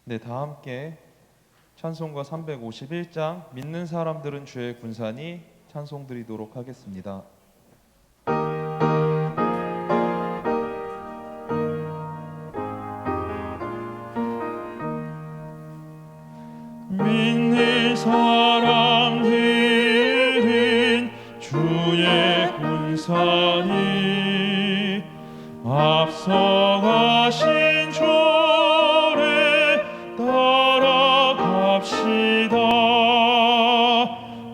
네, 다 함께 찬송가 351장 믿는 사람들은 주의 군사니 찬송 드리도록 하겠습니다. 믿는 사람들은 주의 군사니 앞서가신 주를 따라갑시다.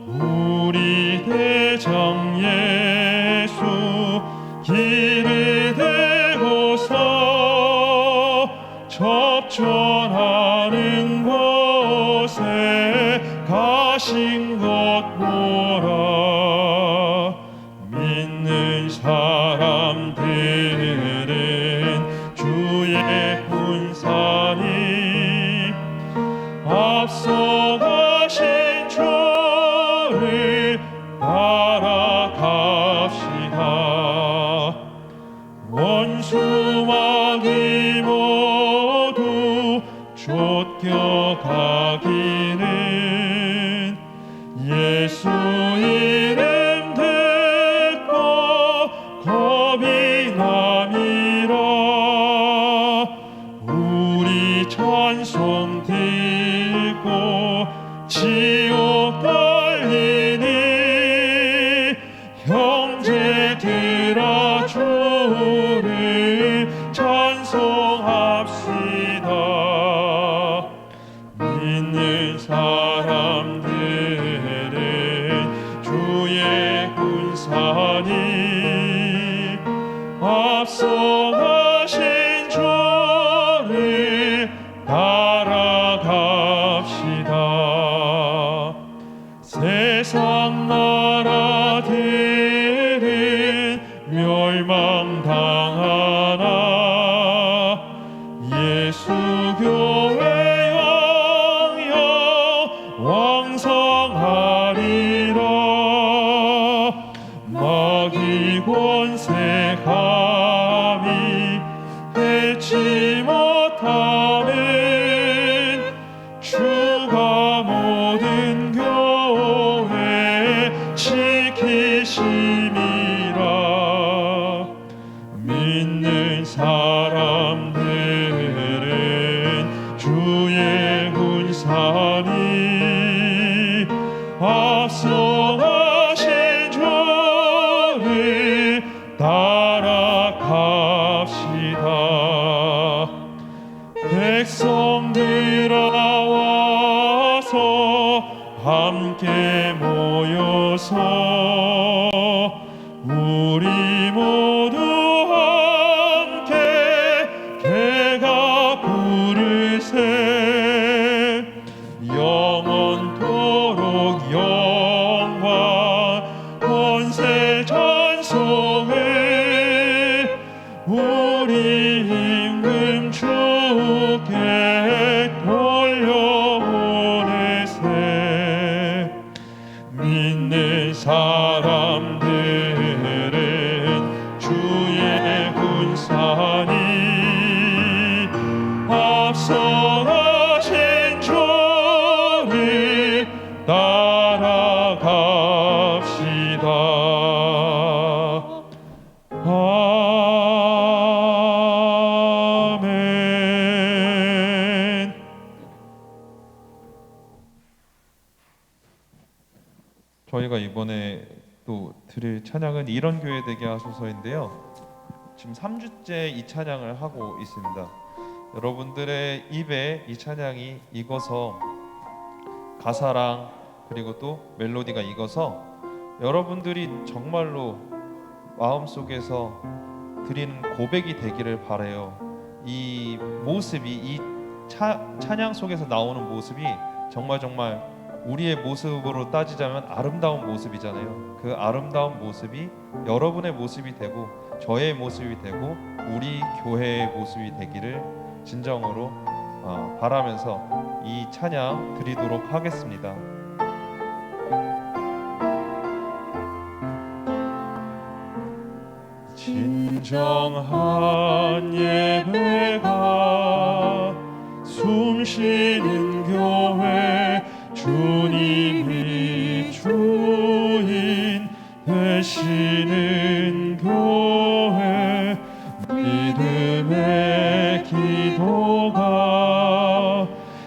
우리 대장 예수 길을 대고서 접전하는 곳에 가신 것 보라. 믿는 사람들은 주의 군사니 앞서가신 주를 따라갑시다. 원수마귀 모두 쫓겨가기는 예수 이름 듣고 겁이 남이라. 우리 찬송 듣고 지옥 떨리니 형제들아 주를 찬송합시다. 믿는 사람들은 주의 군사니 앞서가신 주를 따라갑시다. 세상 나라들은 멸망당하나 예수 교회 영영 왕성하리라. 마귀 권세 감히 해치 못하는 주가 모든 교회 지키심이라. 믿는 사람들은 주의 군사니 앞서가신 주를 따라갑시다. 백성들아 와서 함께 모여서 우리 모두 함께 개가 부르세. 영원토록 영광 권세 찬송을 우리 임금 주께 돌려보내세. 믿는 사람들은 주의 군사니 앞서가신 주를 따라갑시다. 아멘. 저희가 이번에 또 드릴 찬양은 이런 교회 되게 하소서인데요. 지금 3주째 이 찬양을 하고 있습니다. 여러분들의 입에 이 찬양이 익어서 가사랑 그리고 또 멜로디가 익어서 여러분들이 정말로 마음속에서 드리는 고백이 되기를 바라요. 이 모습이 이 찬양 속에서 나오는 모습이 정말 우리의 모습으로 따지자면 아름다운 모습이잖아요. 그 아름다운 모습이 여러분의 모습이 되고 저의 모습이 되고 우리 교회의 모습이 되기를 진정으로 바라면서 이 찬양 드리도록 하겠습니다. 진정한 예배가 숨 숨쉬는 교회 주님이 주인 되시는 교회 믿음의 기도가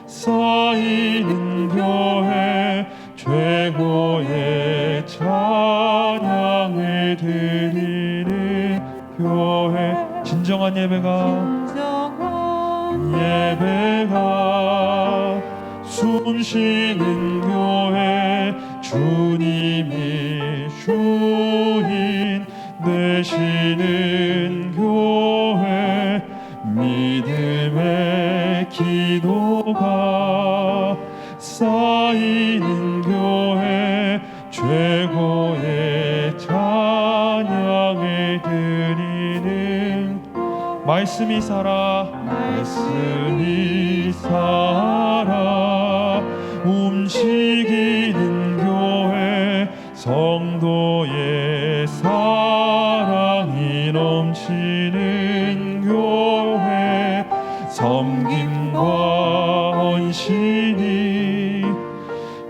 쌓이는 교회 최고의 찬양을 드리는 교회 진정한 예배가 숨쉬는 교회 주님이 주인 되시는 교회 믿음의 기도가 쌓이는 교회 최고의 찬양을 드리는 말씀이 살아 움직이는 교회 성도의 사랑이 넘치는 교회 섬김과 헌신이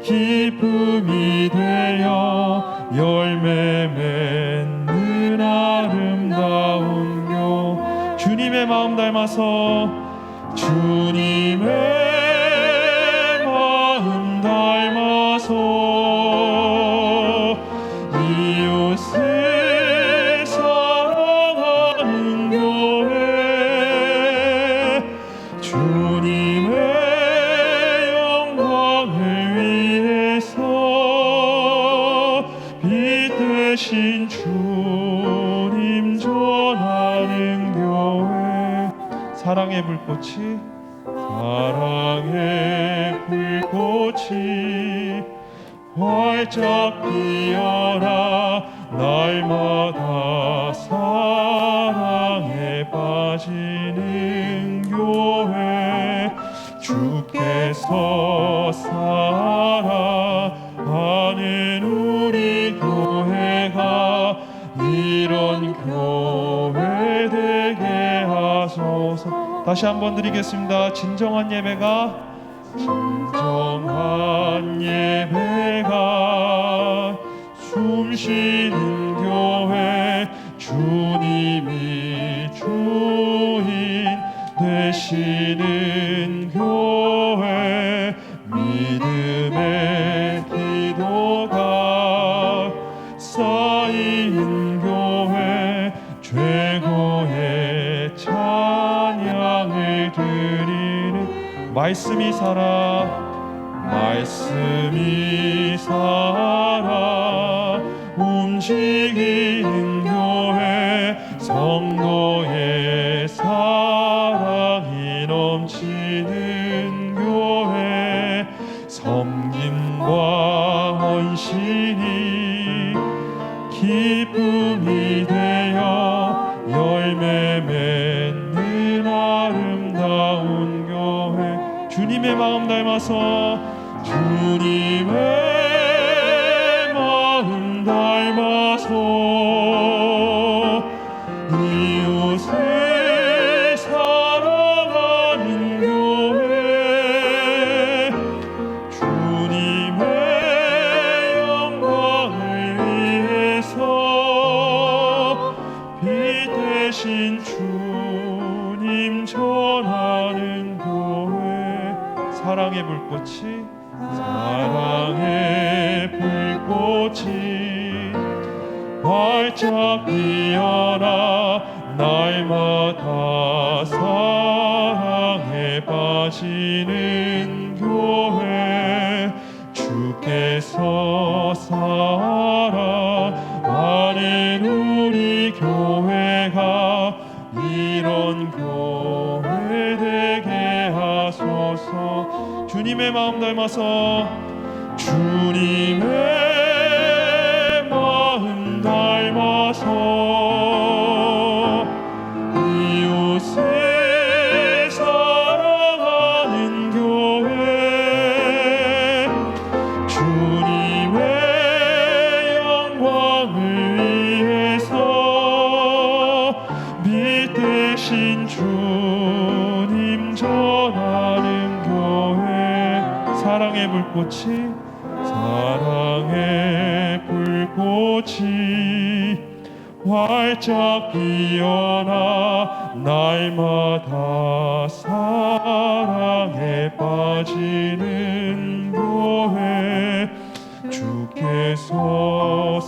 기쁨이 되어 열매 맺는 아름다운 교회 주님의 마음 닮아서 주님의 마음 닮아서 이웃을 사랑하는 교회 주님의 영광을 위해서 빛 되신 주님 전하는 교회 사랑의 불꽃이 활짝 피어라 날마다 사랑에 빠지는 교회 주께서 사랑하는 우리 교회가 이런 교회 되게 하소서. 다시 한번 드리겠습니다. 진정한 예배가 숨쉬는 교회 주님이 주인 되시는 교회 믿음의 기도가 쌓이는 교회 최고의 찬양을 드리는 말씀이 살아 움직이는 교회 성도의 사랑이 넘치는 교회 섬김과 헌신이 기쁨이 되어 열매 맺는 아름다운 교회 주님의 마음 닮아서 주님의 마음 닮아서 이웃을 사랑하는 교회 주님의 영광을 위해서 빛 되신 주님 전하는 교회 사랑의 불꽃이 활짝 피어라 날마다 사랑에 빠지는 교회 주께서 사랑하는 우리 교회가 이런 교회 되게 하소서. 주님의 마음 닮아서 주님의 마음 닮아서 이웃을 사랑하는 교회 주님의 영광을 위해서 빛 되신 주님 전하는 교회 사랑의 불꽃이 사랑의 불꽃이 활짝 피어나 날마다 사랑에 빠지는 교회 주께서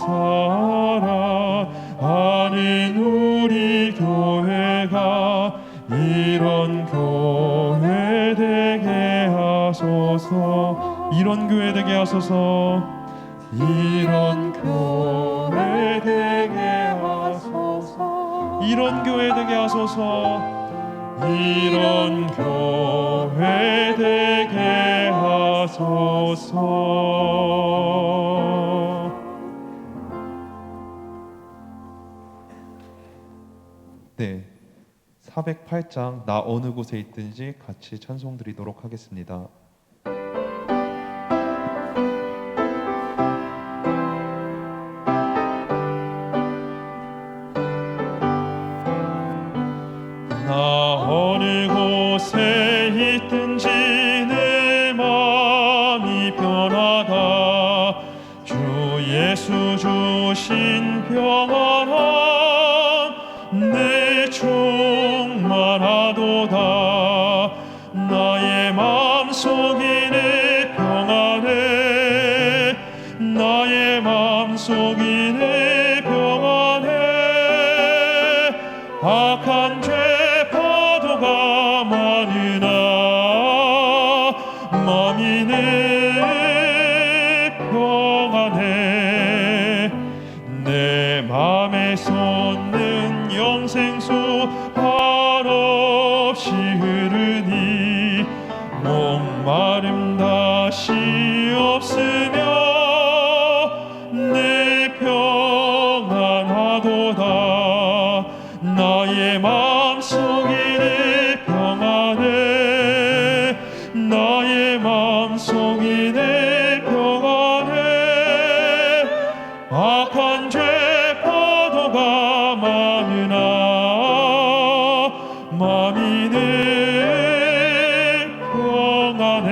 사랑하는 우리 교회가 이런 교회 되게 하소서. 이런 교회 되게 하소서. 이런 교회 되게 하소서. 이런 교회 되게 하소서. 이런 교회 되게 하소서. 네, 408장 나 어느 곳에 있든지 같이 찬송 드리도록 하겠습니다. 나 어느 곳에 있든지 내 마음이 편하다. 주 예수 주신 평안함 내 충만하도다. 나의 마음속이 내 평안해. 나의 마음속이 내 평안해. 악한 죄 파도가 많으나 마음이 내 평안해. 내 맘에 솟는 영생수 한없이 흐르니 목마름 다시 없으며 내 평안하도다. 나의 마음속이 내 평안해. 나의 마음속이 내 평안해. 악한 죄 파도가 많으나 마음이 내 평안해.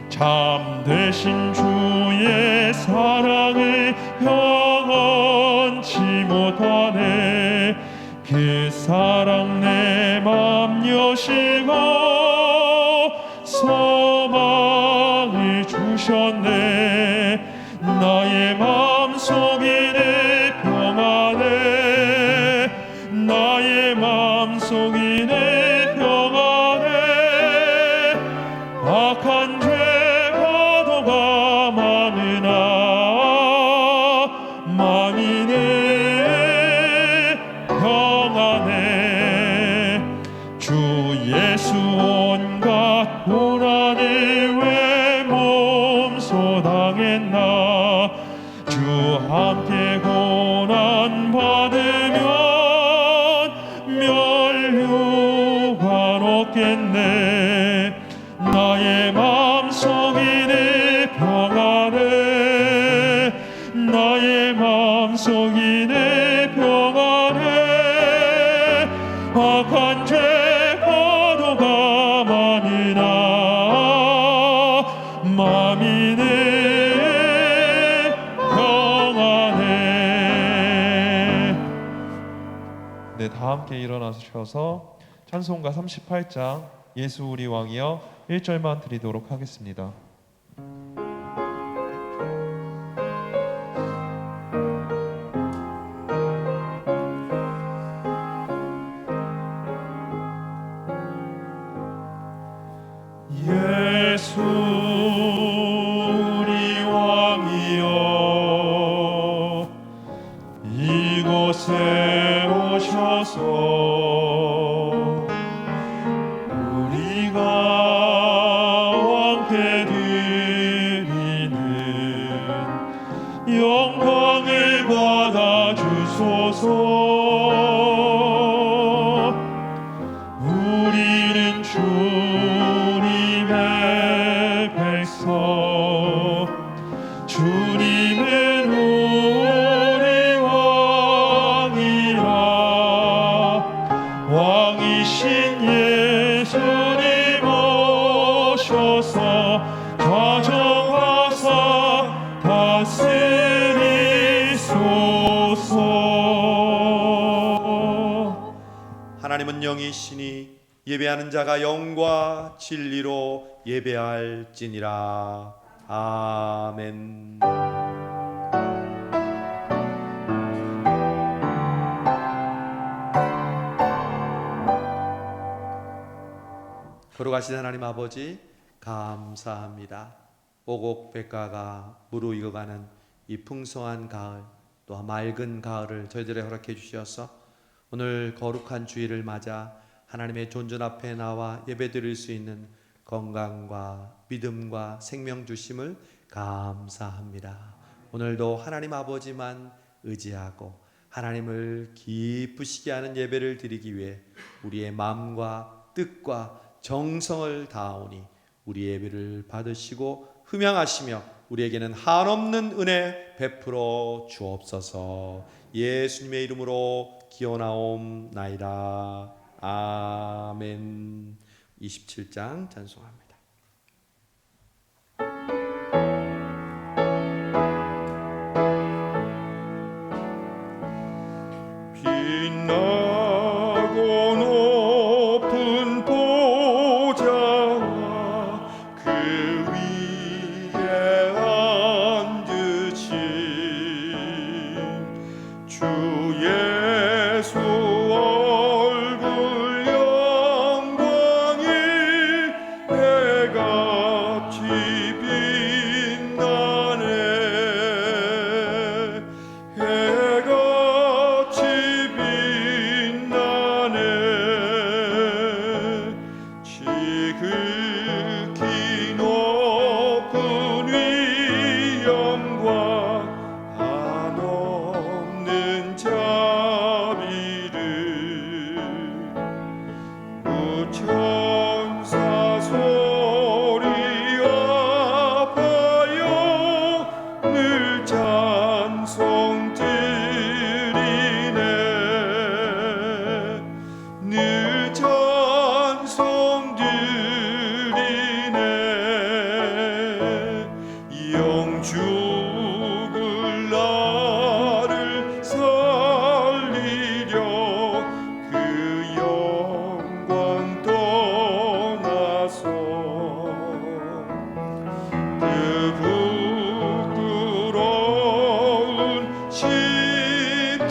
참되신 주의 사랑을 영원치 못하네. 그 사랑 내 맘 여시고 소망을 주셨네. 나의 마음속이 내 평안해. 나의 마음속이 내 평안해. 악한 죄 파도가 많으나 마음이 내 평안해. 주 예수 온갖 고난을 왜 몸소 당했나. 주 함께 고난 받으면 멸류관 없겠네. 나의 마음속이 내 평안해. 나의 마음속이 내 평안해. 악한 죄 파도가 많으나 마음이 내 평안해. 네, 다 함께 일어나셔서 찬송가 38장 예수 우리 왕이여 1절만 드리도록 하겠습니다. 예수 우리 왕이여 이곳에 오셔서 우리가 왕께 드리는 영광을 받아 주소서. 우리는 주님의 백성, 주님은 우리 왕이라. 왕이신 예수님 오셔서 영이시니 예배하는 자가 영과 진리로 예배할지니라. 아멘. 걸어가신 하나님 아버지 감사합니다. 오곡백과가 무르익어가는 이 풍성한 가을, 또 맑은 가을을 저희들에 허락해 주셔서 오늘 거룩한 주일을 맞아 하나님의 존전 앞에 나와 예배드릴 수 있는 건강과 믿음과 생명 주심을 감사합니다. 오늘도 하나님 아버지만 의지하고 하나님을 기쁘시게 하는 예배를 드리기 위해 우리의 마음과 뜻과 정성을 다하오니 우리 예배를 받으시고 흠양하시며 우리에게는 한없는 은혜 베풀어 주옵소서. 예수님의 이름으로 기원하옵나이다. 아멘. 27장 찬송합니다. 빛나고 높은 보좌와 그 위에 앉으신 주 예수 얼굴 영광이 해같이 빛나네. 해같이 빛나네. 지극히 높은 위엄과 한없는 자비를 천사 소리 아파요 늘 찬송 드리네. 늘 찬송 드리네. 영 죽을 나를 살리려 그 영광 떠나서 그 부끄러운 십자가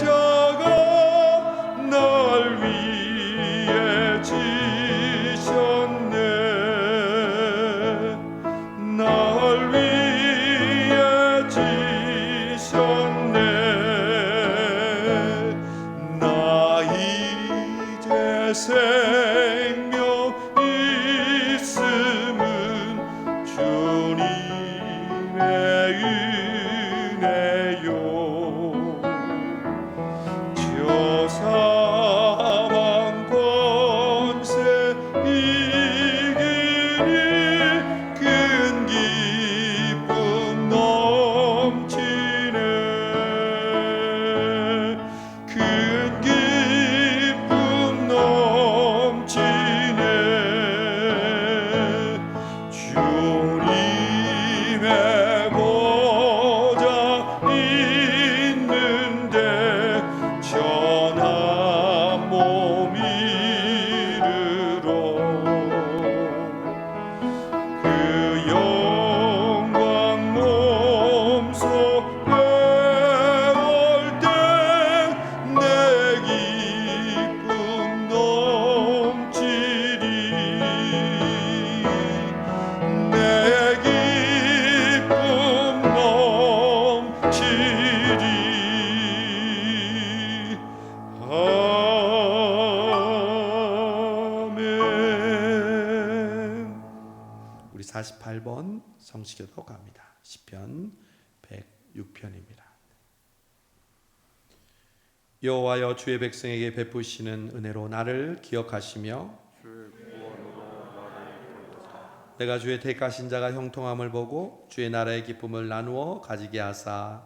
날 위해 지셨네. 날 위해 지셨네. 나 이제 생명 있음은 주님의 은혜요. 저 사망 권세 이기니 큰 기쁨 넘치네. 큰 기쁨 넘치네. 주님의 보좌 있는데 전한 몸 이르러 그 영광 몸소 배울 때 내 기쁨 넘치리. 내 기쁨 넘치리. 아멘. 우리 48번 성시교도 갑니다. 시편 106편입니다. 여호와여 주의 백성에게 베푸시는 은혜로 나를 기억하시며 내가 주의 택하신 자가 형통함을 보고 주의 나라의 기쁨을 나누어 가지게 하사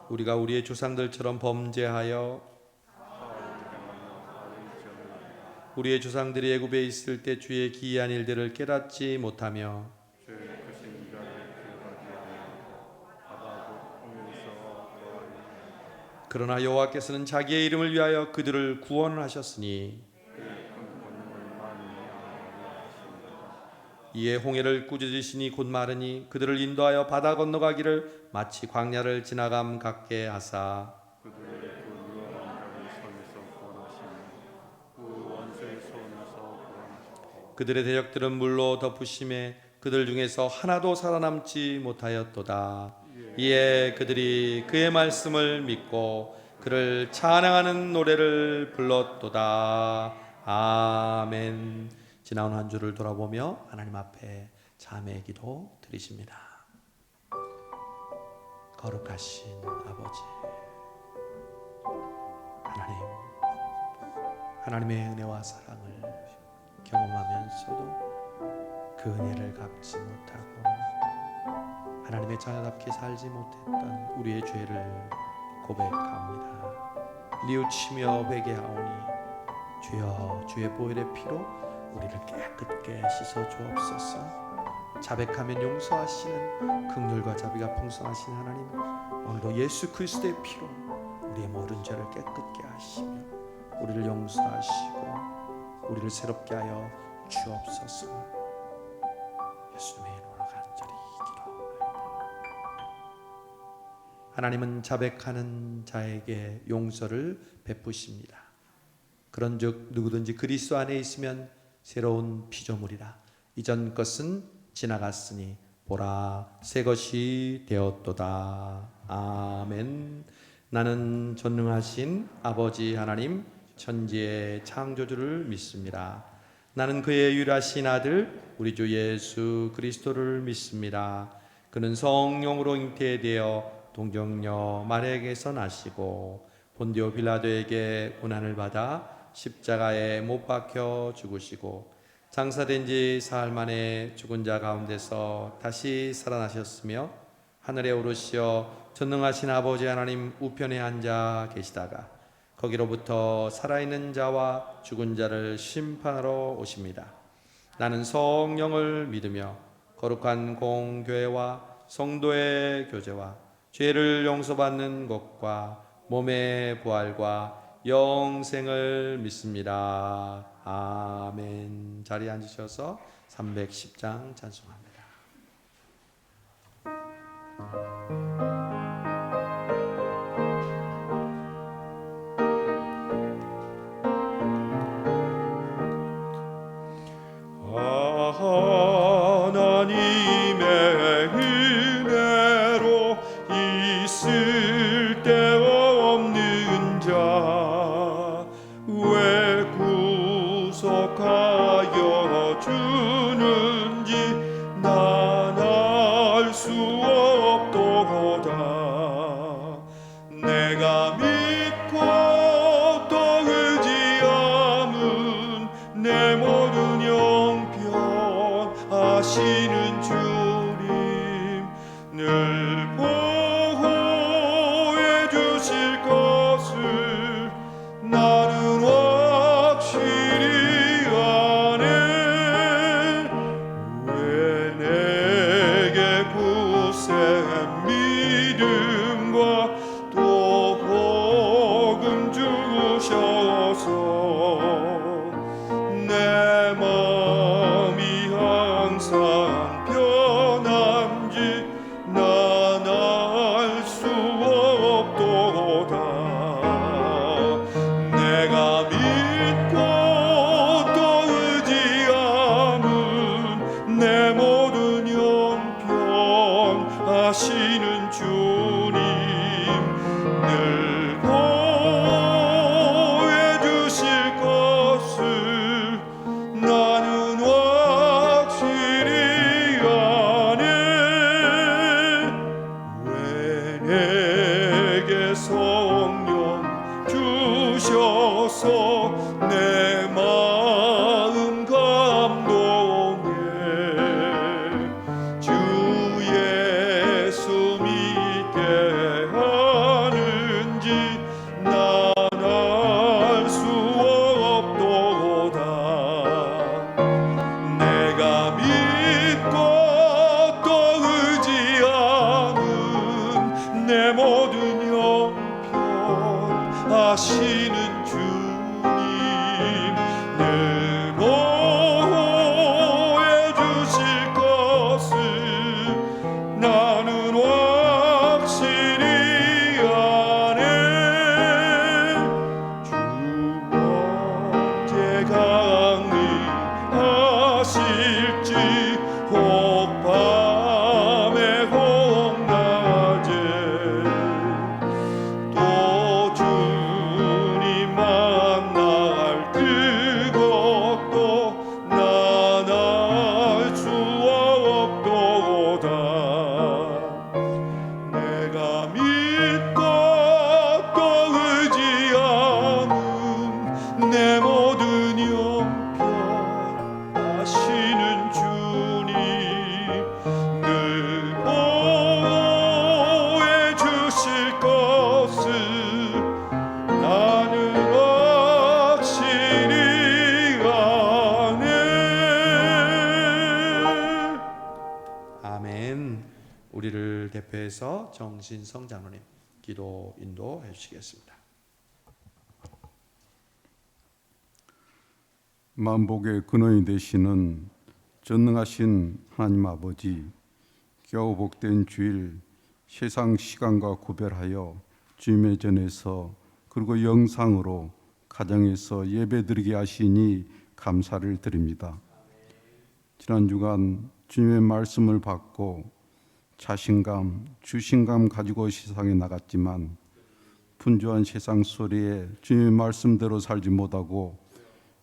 우리가 우리의 조상들처럼 범죄하여 우리의 조상들이 애굽에 있을 때 주의 기이한 일들을 깨닫지 못하며 그러나 여호와께서는 자기의 이름을 위하여 그들을 구원하셨으니 이에 홍해를 꾸짖으시니 곧 마르니 그들을 인도하여 바다 건너가기를 마치 광야를 지나감 같게 하사 그들의 대적들은 물로 덮으심에 그들 중에서 하나도 살아남지 못하였도다. 이에 그들이 그의 말씀을 믿고 그를 찬양하는 노래를 불렀도다. 아멘. 지나온 한 주를 돌아보며 하나님 앞에 자매의 기도 드리십니다. 거룩하신 아버지 하나님의 은혜와 사랑을 경험하면서도 그 은혜를 갚지 못하고 하나님의 자녀답게 살지 못했던 우리의 죄를 고백합니다. 뉘우치며 회개하오니 주여 주의 보혈의 피로 우리를 깨끗게 씻어 주옵소서. 자백하면 용서하시는 긍휼과 자비가 풍성하신 하나님, 오늘도 예수 그리스도의 피로 우리의 모든 죄를 깨끗게 하시며 우리를 용서하시고 우리를 새롭게 하여 주옵소서. 예수님의 이름으로 간절히 기도합니다. 하나님은 자백하는 자에게 용서를 베푸십니다. 그런즉 누구든지 그리스도 안에 있으면 새로운 피조물이라. 이전 것은 지나갔으니 보라 새 것이 되었도다. 아멘. 나는 전능하신 아버지 하나님 천지의 창조주를 믿습니다. 나는 그의 유일하신 아들 우리 주 예수 그리스도를 믿습니다. 그는 성령으로 잉태되어 동정녀 마리아에게서 나시고 본디오 빌라도에게 고난을 받아 십자가에 못 박혀 죽으시고 장사된 지 사흘 만에 죽은 자 가운데서 다시 살아나셨으며 하늘에 오르시어 전능하신 아버지 하나님 우편에 앉아 계시다가 거기로부터 살아있는 자와 죽은 자를 심판하러 오십니다. 나는 성령을 믿으며 거룩한 공교회와 성도의 교제와 죄를 용서받는 것과 몸의 부활과 영생을 믿습니다. 아멘. 자리에 앉으셔서 310장 찬송합니다. 하나님의 은혜로 있을 데 없는 자 왜 구속하여 주는지 난 알 수 없도다. 대표해서 정신성 장로님 기도 인도해 주시겠습니다. 만복의 근원이 되시는 전능하신 하나님 아버지, 겨우 복된 주일 세상 시간과 구별하여 주님의 전에서 그리고 영상으로 가정에서 예배드리게 하시니 감사를 드립니다. 지난 주간 주님의 말씀을 받고 자신감, 주신감 가지고 세상에 나갔지만 분주한 세상 소리에 주님의 말씀대로 살지 못하고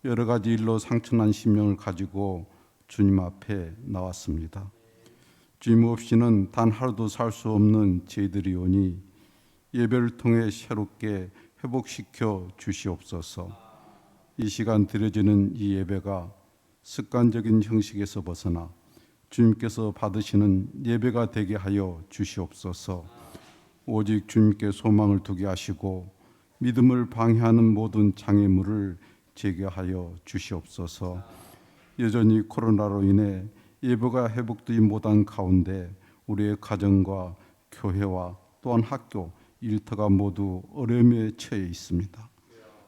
여러 가지 일로 상처난 심령을 가지고 주님 앞에 나왔습니다. 주님 없이는 단 하루도 살 수 없는 저희들이 오니 예배를 통해 새롭게 회복시켜 주시옵소서. 이 시간 드려지는 이 예배가 습관적인 형식에서 벗어나 주님께서 받으시는 예배가 되게 하여 주시옵소서. 오직 주님께 소망을 두게 하시고 믿음을 방해하는 모든 장애물을 제거하여 주시옵소서. 여전히 코로나로 인해 예배가 회복되지 못한 가운데 우리의 가정과 교회와 또한 학교, 일터가 모두 어려움에 처해 있습니다.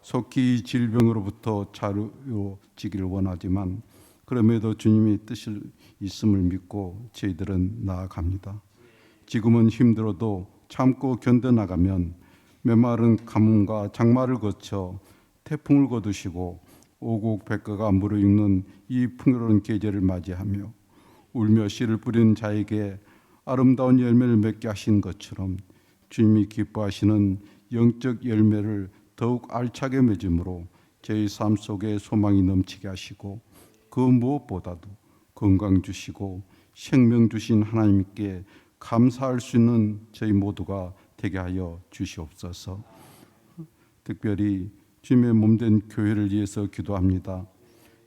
속히 이 질병으로부터 자유지기를 원하지만 그럼에도 주님이 뜻이 있음을 믿고 저희들은 나아갑니다. 지금은 힘들어도 참고 견뎌나가면 메마른 가뭄과 장마를 거쳐 태풍을 거두시고 오곡백과가 무르익는 이 풍요로운 계절을 맞이하며 울며 씨를 뿌리는 자에게 아름다운 열매를 맺게 하신 것처럼 주님이 기뻐하시는 영적 열매를 더욱 알차게 맺음으로 저희 삶 속에 소망이 넘치게 하시고 그 무엇보다도 건강 주시고 생명 주신 하나님께 감사할 수 있는 저희 모두가 되게 하여 주시옵소서. 특별히 주님의 몸된 교회를 위해서 기도합니다.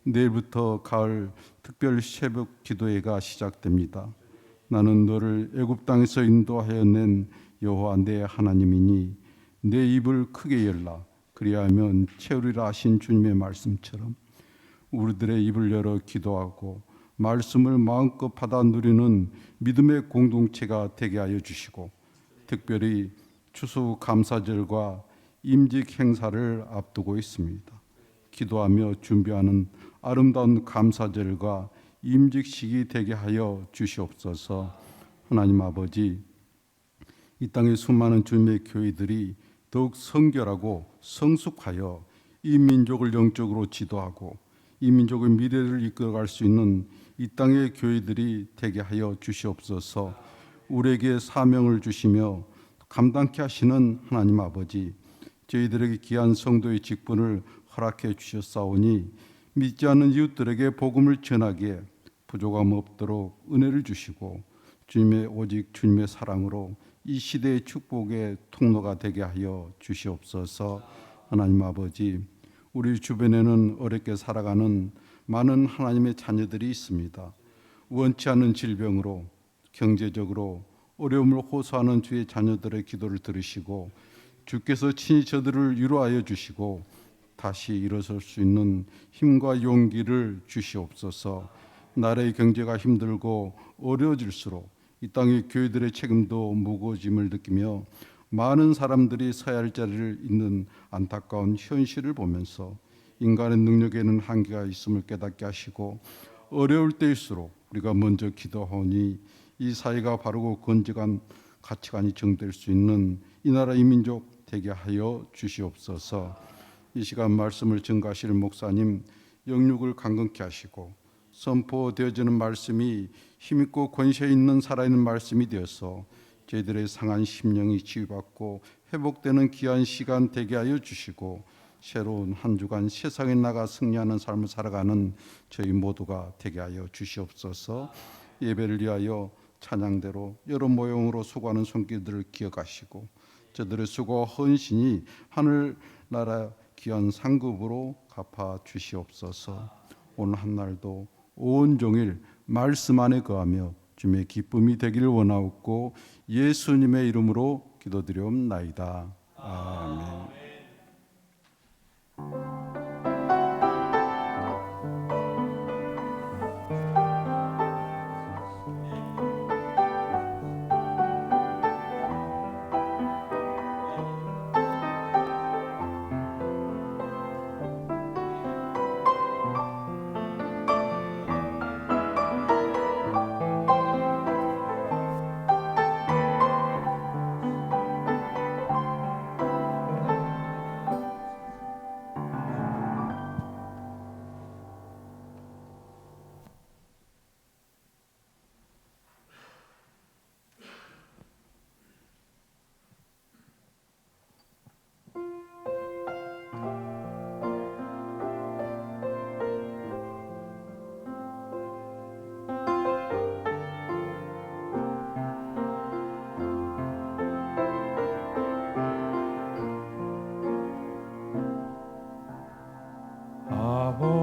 내일부터 가을 특별 새벽 기도회가 시작됩니다. 나는 너를 애굽 땅에서 인도하여 낸 여호와 내 하나님이니 내 입을 크게 열라 그리하면 채우리라 하신 주님의 말씀처럼 우리들의 입을 열어 기도하고 말씀을 마음껏 받아 누리는 믿음의 공동체가 되게 하여 주시고 특별히 추수감사절과 임직 행사를 앞두고 있습니다. 기도하며 준비하는 아름다운 감사절과 임직식이 되게 하여 주시옵소서. 하나님 아버지, 이 땅의 수많은 주님의 교회들이 더욱 성결하고 성숙하여 이 민족을 영적으로 지도하고 이 민족의 미래를 이끌어갈 수 있는 이 땅의 교회들이 되게 하여 주시옵소서. 우리에게 사명을 주시며 감당케 하시는 하나님 아버지, 저희들에게 귀한 성도의 직분을 허락해 주셨사오니 믿지 않는 이웃들에게 복음을 전하기에 부족함 없도록 은혜를 주시고 주님의 오직 주님의 사랑으로 이 시대의 축복의 통로가 되게 하여 주시옵소서. 하나님 아버지, 우리 주변에는 어렵게 살아가는 많은 하나님의 자녀들이 있습니다. 원치 않는 질병으로 경제적으로 어려움을 호소하는 주의 자녀들의 기도를 들으시고 주께서 친히 저들을 위로하여 주시고 다시 일어설 수 있는 힘과 용기를 주시옵소서. 나라의 경제가 힘들고 어려워질수록 이 땅의 교회들의 책임도 무거워짐을 느끼며 많은 사람들이 서야 할 자리를 잇는 안타까운 현실을 보면서 인간의 능력에는 한계가 있음을 깨닫게 하시고 어려울 때일수록 우리가 먼저 기도하오니 이 사회가 바르고 건전한 가치관이 정될 수 있는 이 나라 이 민족 되게 하여 주시옵소서. 이 시간 말씀을 증거하실 목사님 영육을 강건케 하시고 선포되어지는 말씀이 힘있고 권세 있는 살아있는 말씀이 되어서 저희들의 상한 심령이 치유받고 회복되는 귀한 시간 되게 하여 주시고 새로운 한 주간 세상에 나가 승리하는 삶을 살아가는 저희 모두가 되게 하여 주시옵소서. 예배를 위하여 찬양대로 여러 모형으로 수고하는 손길들을 기억하시고 저들의 수고와 헌신이 하늘나라 귀한 상급으로 갚아 주시옵소서. 오늘 한날도 온종일 말씀 안에 거하며 주님의 기쁨이 되기를 원하옵고 예수님의 이름으로 기도드리옵나이다. 아멘.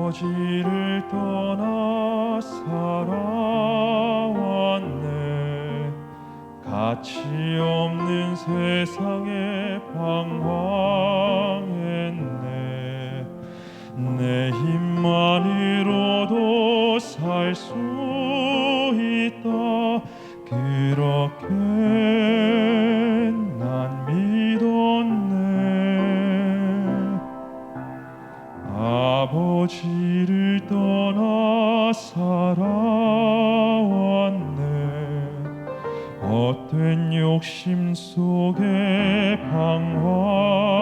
아버지를 떠나 살아왔네. 가치 없는 세상에 방황했네. 내 힘만으로도 살 수 있다. 그렇게 난 믿었네. 아버지를 떠나 살아왔네. 헛된 욕심 속에 방황했네.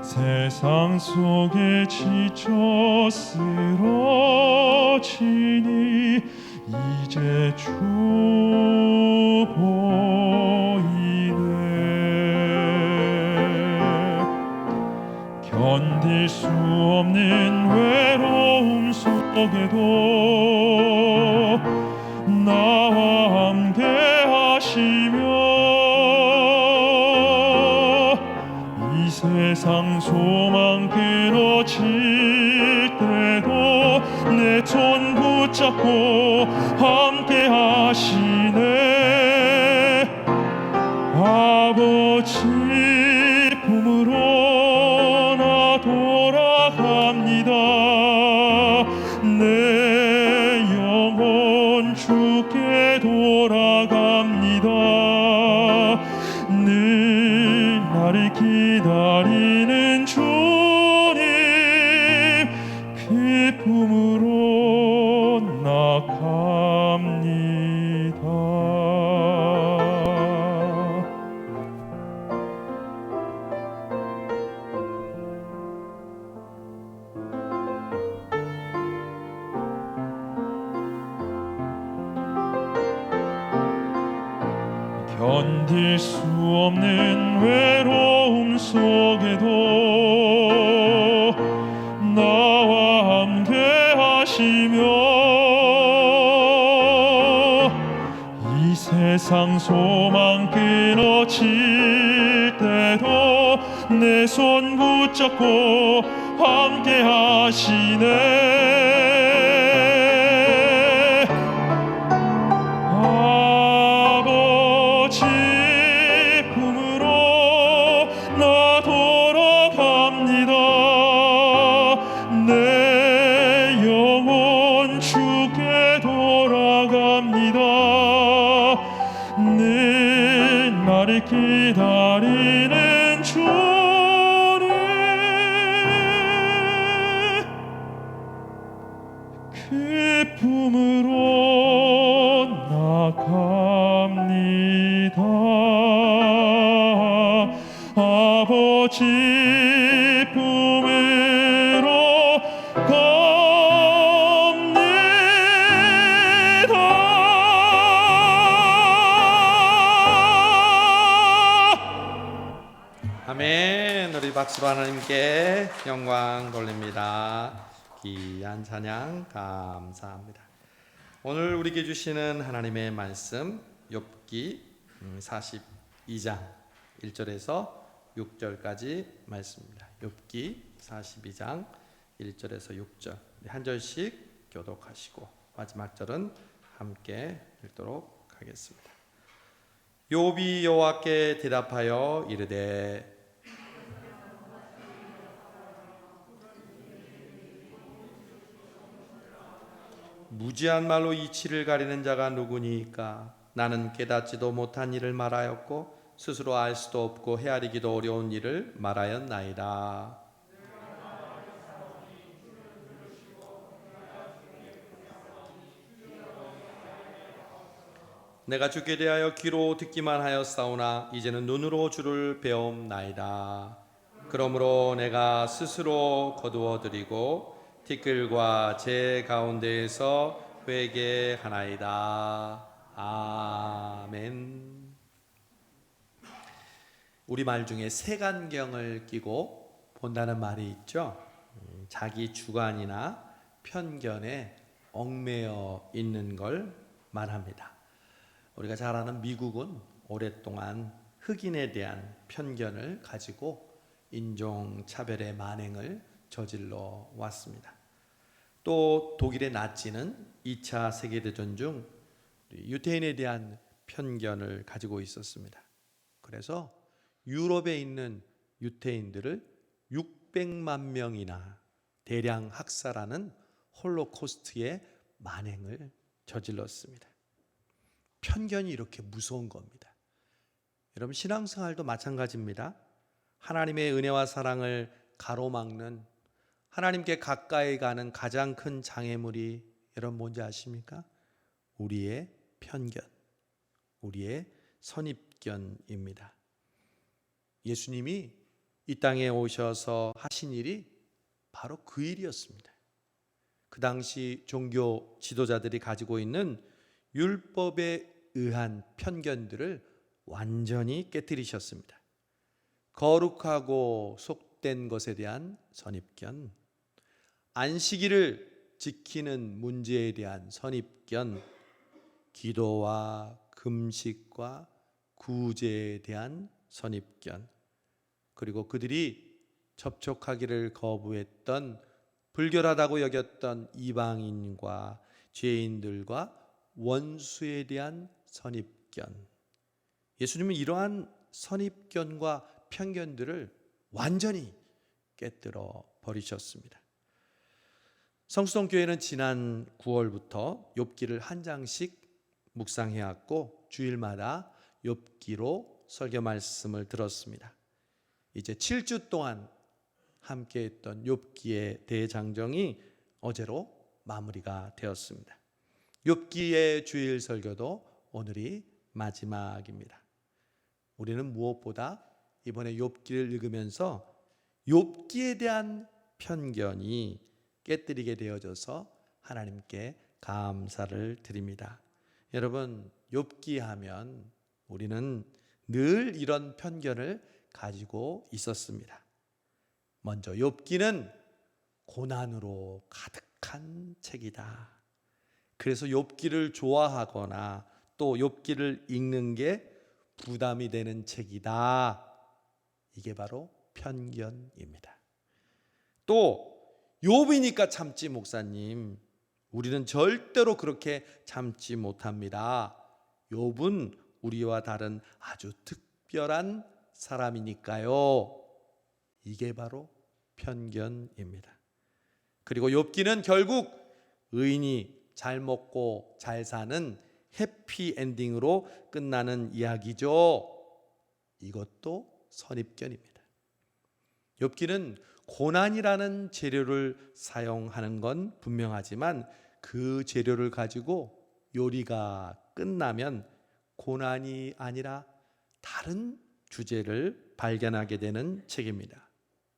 세상 속에 지쳐 쓰러지니 이제 주 보이네. 견딜 수 없는 외로움 속에도 나와 함께 하시며 이 세상 소망 끊어질 때도 내 손 붙잡고 함께 하시네. 아버지 품으로 나 돌아갑니다. 내 영혼 주께 돌아갑니다. 늘 나를 기다리는 주님 그 품으로 나갑니다. 견딜 수 없는 외로움 속에도 나와 함께 하시며 이 세상 소망 끊어질 때도 내 손 붙잡고 함께 하시네. 기다리는 주님 그 품으로 나갑니다. 아버지 품으로 아멘. 우리 박수로 하나님께 영광 돌립니다. 귀한 찬양 감사합니다. 오늘 우리에게 주시는 하나님의 말씀 욥기 42장 1절에서 6절까지 말씀입니다. 욥기 42장 1절에서 6절 한 절씩 교독하시고 마지막 절은 함께 읽도록 하겠습니다. 욥이 여호와께 대답하여 이르되 무지한 말로 이치를 가리는 자가 누구니까? 나는 깨닫지도 못한 일을 말하였고 스스로 알 수도 없고 헤아리기도 어려운 일을 말하였나이다. 내가 주께 대하여 귀로 듣기만 하였사오나 이제는 눈으로 주를 배움나이다. 그러므로 내가 스스로 거두어드리고 티끌과 제 가운데에서 회개하나이다. 아멘. 우리말 중에 색안경을 끼고 본다는 말이 있죠. 자기 주관이나 편견에 얽매여 있는 걸 말합니다. 우리가 잘 아는 미국은 오랫동안 흑인에 대한 편견을 가지고 인종차별의 만행을 저질러 왔습니다. 또 독일의 나치는 2차 세계대전 중 유태인에 대한 편견을 가지고 있었습니다. 그래서 유럽에 있는 유태인들을 600만 명이나 대량 학살하는 홀로코스트의 만행을 저질렀습니다. 편견이 이렇게 무서운 겁니다. 여러분, 신앙생활도 마찬가지입니다. 하나님의 은혜와 사랑을 가로막는, 하나님께 가까이 가는 가장 큰 장애물이 여러분 뭔지 아십니까? 우리의 편견, 우리의 선입견입니다. 예수님이 이 땅에 오셔서 하신 일이 바로 그 일이었습니다. 그 당시 종교 지도자들이 가지고 있는 율법에 의한 편견들을 완전히 깨뜨리셨습니다. 거룩하고 속된 것에 대한 선입견, 안식일을 지키는 문제에 대한 선입견, 기도와 금식과 구제에 대한 선입견, 그리고 그들이 접촉하기를 거부했던 불결하다고 여겼던 이방인과 죄인들과 원수에 대한 선입견. 예수님은 이러한 선입견과 편견들을 완전히 깨뜨려 버리셨습니다. 성수동교회는 지난 9월부터 욥기를 한 장씩 묵상해왔고 주일마다 욥기로 설교 말씀을 들었습니다. 이제 7주 동안 함께했던 욥기의 대장정이 어제로 마무리가 되었습니다. 욥기의 주일 설교도 오늘이 마지막입니다. 우리는 무엇보다 이번에 욥기를 읽으면서 욥기에 대한 편견이 깨뜨리게 되어져서 하나님께 감사를 드립니다. 여러분, 욥기 하면 우리는 늘 이런 편견을 가지고 있었습니다. 먼저 욥기는 고난으로 가득한 책이다. 그래서 욥기를 좋아하거나 또 욥기를 읽는 게 부담이 되는 책이다. 이게 바로 편견입니다. 또 욥이니까 참지, 목사님. 우리는 절대로 그렇게 참지 못합니다. 욥은 우리와 다른 아주 특별한 사람이니까요. 이게 바로 편견입니다. 그리고 욥기는 결국 의인이 잘 먹고 잘 사는 해피엔딩으로 끝나는 이야기죠. 이것도 선입견입니다. 욥기는 고난이라는 재료를 사용하는 건 분명하지만 그 재료를 가지고 요리가 끝나면 고난이 아니라 다른 주제를 발견하게 되는 책입니다.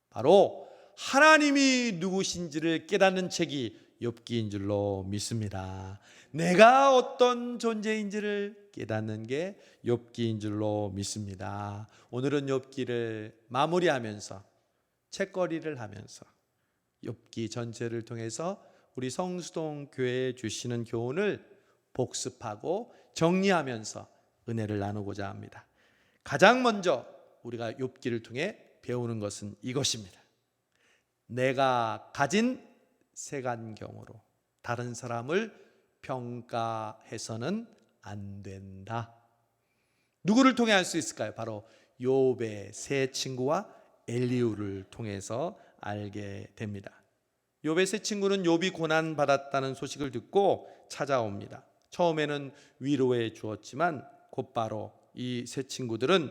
바로 하나님이 누구신지를 깨닫는 책이 욥기인 줄로 믿습니다. 내가 어떤 존재인지를 깨닫는 게 욥기인 줄로 믿습니다. 오늘은 욥기를 마무리하면서 책거리를 하면서 욥기 전체를 통해서 우리 성수동 교회에 주시는 교훈을 복습하고 정리하면서 은혜를 나누고자 합니다. 가장 먼저 우리가 욥기를 통해 배우는 것은 이것입니다. 내가 가진 색안경으로 다른 사람을 평가해서는 안 된다. 누구를 통해 알 수 있을까요? 바로 욥의 세 친구와 엘리후를 통해서 알게 됩니다. 욥의 세 친구는 욥이 고난 받았다는 소식을 듣고 찾아옵니다. 처음에는 위로해 주었지만 곧바로 이 세 친구들은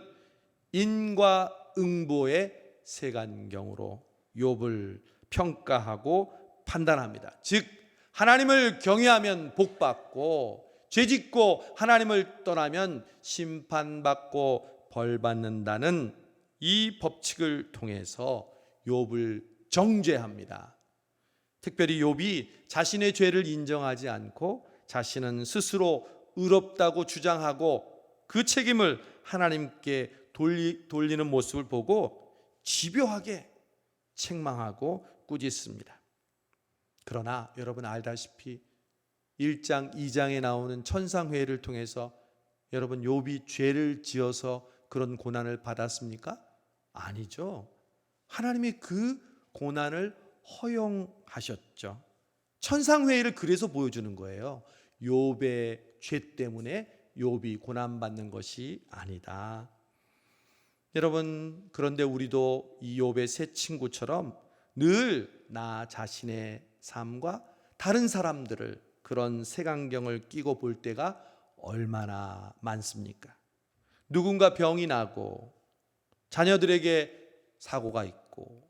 인과응보의 색안경으로 욥을 평가하고 판단합니다. 즉 하나님을 경외하면 복받고 죄짓고 하나님을 떠나면 심판받고 벌받는다는 이 법칙을 통해서 욥을 정죄합니다. 특별히 욥이 자신의 죄를 인정하지 않고 자신은 스스로 의롭다고 주장하고 그 책임을 하나님께 돌리는 모습을 보고 집요하게 책망하고 꾸짖습니다. 그러나 여러분 알다시피 1장, 2장에 나오는 천상회를 통해서 여러분 욥이 죄를 지어서 그런 고난을 받았습니까? 아니죠. 하나님이 그 고난을 허용하셨죠. 천상회의를 그래서 보여주는 거예요. 욥의 죄 때문에 욥이 고난받는 것이 아니다. 여러분, 그런데 우리도 이 욥의 세 친구처럼 늘 나 자신의 삶과 다른 사람들을 그런 색안경을 끼고 볼 때가 얼마나 많습니까? 누군가 병이 나고 자녀들에게 사고가 있고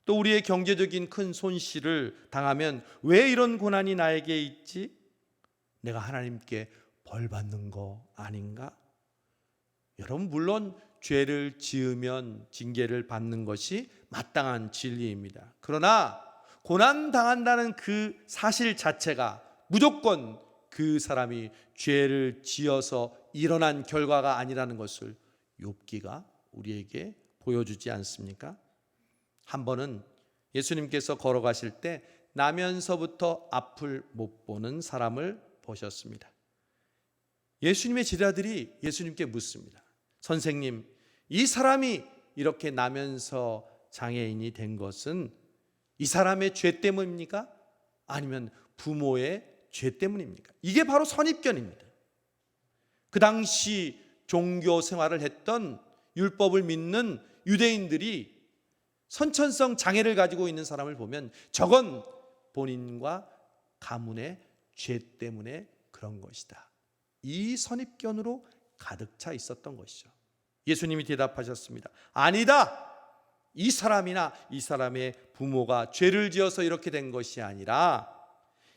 또 우리의 경제적인 큰 손실을 당하면 왜 이런 고난이 나에게 있지? 내가 하나님께 벌 받는 거 아닌가? 여러분, 물론 죄를 지으면 징계를 받는 것이 마땅한 진리입니다. 그러나 고난 당한다는 그 사실 자체가 무조건 그 사람이 죄를 지어서 일어난 결과가 아니라는 것을 욥기가 우리에게 보여주지 않습니까? 한 번은 예수님께서 걸어가실 때 나면서부터 앞을 못 보는 사람을 보셨습니다. 예수님의 제자들이 예수님께 묻습니다. 선생님, 이 사람이 이렇게 나면서 장애인이 된 것은 이 사람의 죄 때문입니까? 아니면 부모의 죄 때문입니까? 이게 바로 선입견입니다. 그 당시 종교 생활을 했던 율법을 믿는 유대인들이 선천성 장애를 가지고 있는 사람을 보면 저건 본인과 가문의 죄 때문에 그런 것이다. 이 선입견으로 가득 차 있었던 것이죠. 예수님이 대답하셨습니다. 아니다. 이 사람이나 이 사람의 부모가 죄를 지어서 이렇게 된 것이 아니라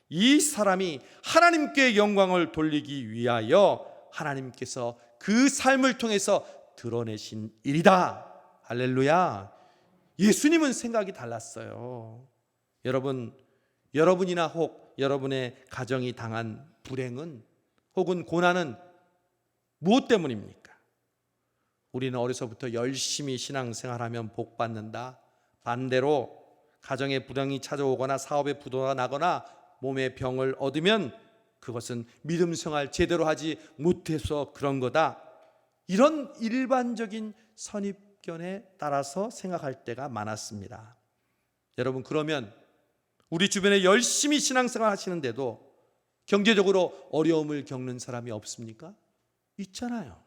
이 사람이 하나님께 영광을 돌리기 위하여 하나님께서 그 삶을 통해서 드러내신 일이다. 할렐루야. 예수님은 생각이 달랐어요. 여러분이나 혹 여러분의 가정이 당한 불행은 혹은 고난은 무엇 때문입니까? 우리는 어려서부터 열심히 신앙생활하면 복 받는다. 반대로 가정에 불행이 찾아오거나 사업에 부도가 나거나 몸에 병을 얻으면 그것은 믿음 생활 제대로 하지 못해서 그런 거다. 이런 일반적인 선입견에 따라서 생각할 때가 많았습니다. 여러분, 그러면 우리 주변에 열심히 신앙생활 하시는데도 경제적으로 어려움을 겪는 사람이 없습니까? 있잖아요.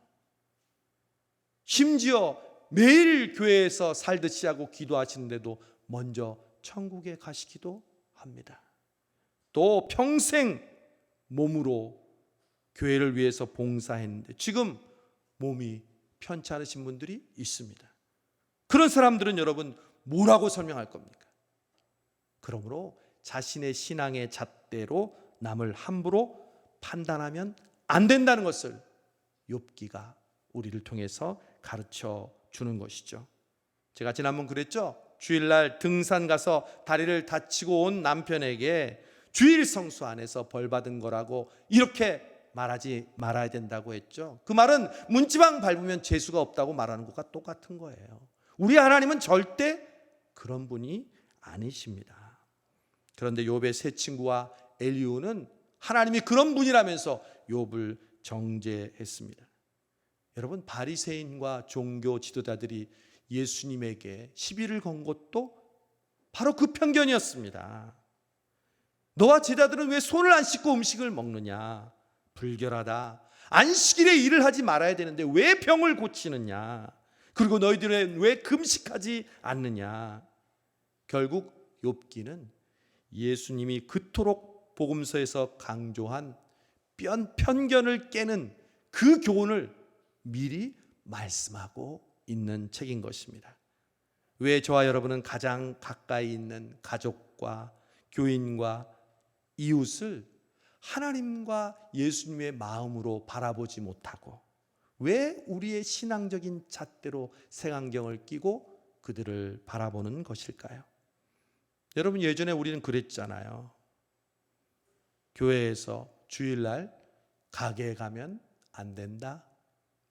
심지어 매일 교회에서 살듯이 하고 기도하시는데도 먼저 천국에 가시기도 합니다. 또 평생 몸으로 교회를 위해서 봉사했는데 지금 몸이 편찮으신 분들이 있습니다. 그런 사람들은 여러분 뭐라고 설명할 겁니까? 그러므로 자신의 신앙의 잣대로 남을 함부로 판단하면 안 된다는 것을 욥기가 우리를 통해서 가르쳐 주는 것이죠. 제가 지난번 그랬죠. 주일날 등산 가서 다리를 다치고 온 남편에게 주일 성수 안에서 벌 받은 거라고 이렇게 말하지 말아야 된다고 했죠. 그 말은 문지방 밟으면 재수가 없다고 말하는 것과 똑같은 거예요. 우리 하나님은 절대 그런 분이 아니십니다. 그런데 욥의 세 친구와 엘리후는 하나님이 그런 분이라면서 욥을 정죄했습니다. 여러분, 바리새인과 종교 지도자들이 예수님에게 시비를 건 것도 바로 그 편견이었습니다. 너와 제자들은 왜 손을 안 씻고 음식을 먹느냐? 불결하다. 안식일에 일을 하지 말아야 되는데 왜 병을 고치느냐? 그리고 너희들은 왜 금식하지 않느냐? 결국 욥기는 예수님이 그토록 복음서에서 강조한 편견을 깨는 그 교훈을 미리 말씀하고 있는 책인 것입니다. 왜 저와 여러분은 가장 가까이 있는 가족과 교인과 이웃을 하나님과 예수님의 마음으로 바라보지 못하고 왜 우리의 신앙적인 잣대로 색안경을 끼고 그들을 바라보는 것일까요? 여러분, 예전에 우리는 그랬잖아요. 교회에서 주일날 가게에 가면 안 된다.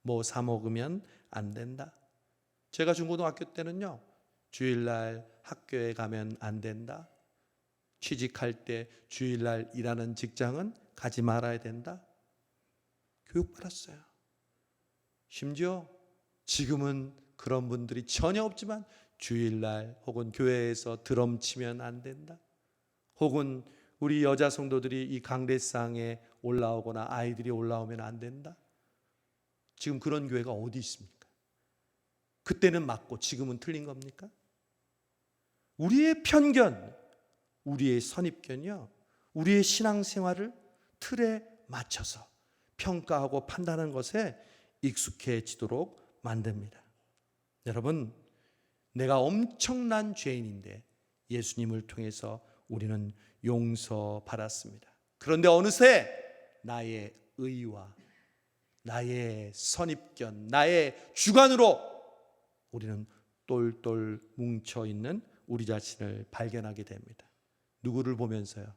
뭐 사 먹으면 안 된다. 제가 중고등학교 때는요, 주일날 학교에 가면 안 된다. 취직할 때 주일날 일하는 직장은 가지 말아야 된다. 교육받았어요. 심지어 지금은 그런 분들이 전혀 없지만 주일날 혹은 교회에서 드럼 치면 안 된다. 혹은 우리 여자 성도들이 이 강대상에 올라오거나 아이들이 올라오면 안 된다. 지금 그런 교회가 어디 있습니까? 그때는 맞고 지금은 틀린 겁니까? 우리의 편견, 우리의 선입견이요, 우리의 신앙생활을 틀에 맞춰서 평가하고 판단하는 것에 익숙해지도록 만듭니다. 여러분, 내가 엄청난 죄인인데 예수님을 통해서 우리는 용서받았습니다. 그런데 어느새 나의 의와 나의 선입견, 나의 주관으로 우리는 똘똘 뭉쳐있는 우리 자신을 발견하게 됩니다. 누구를 보면서요?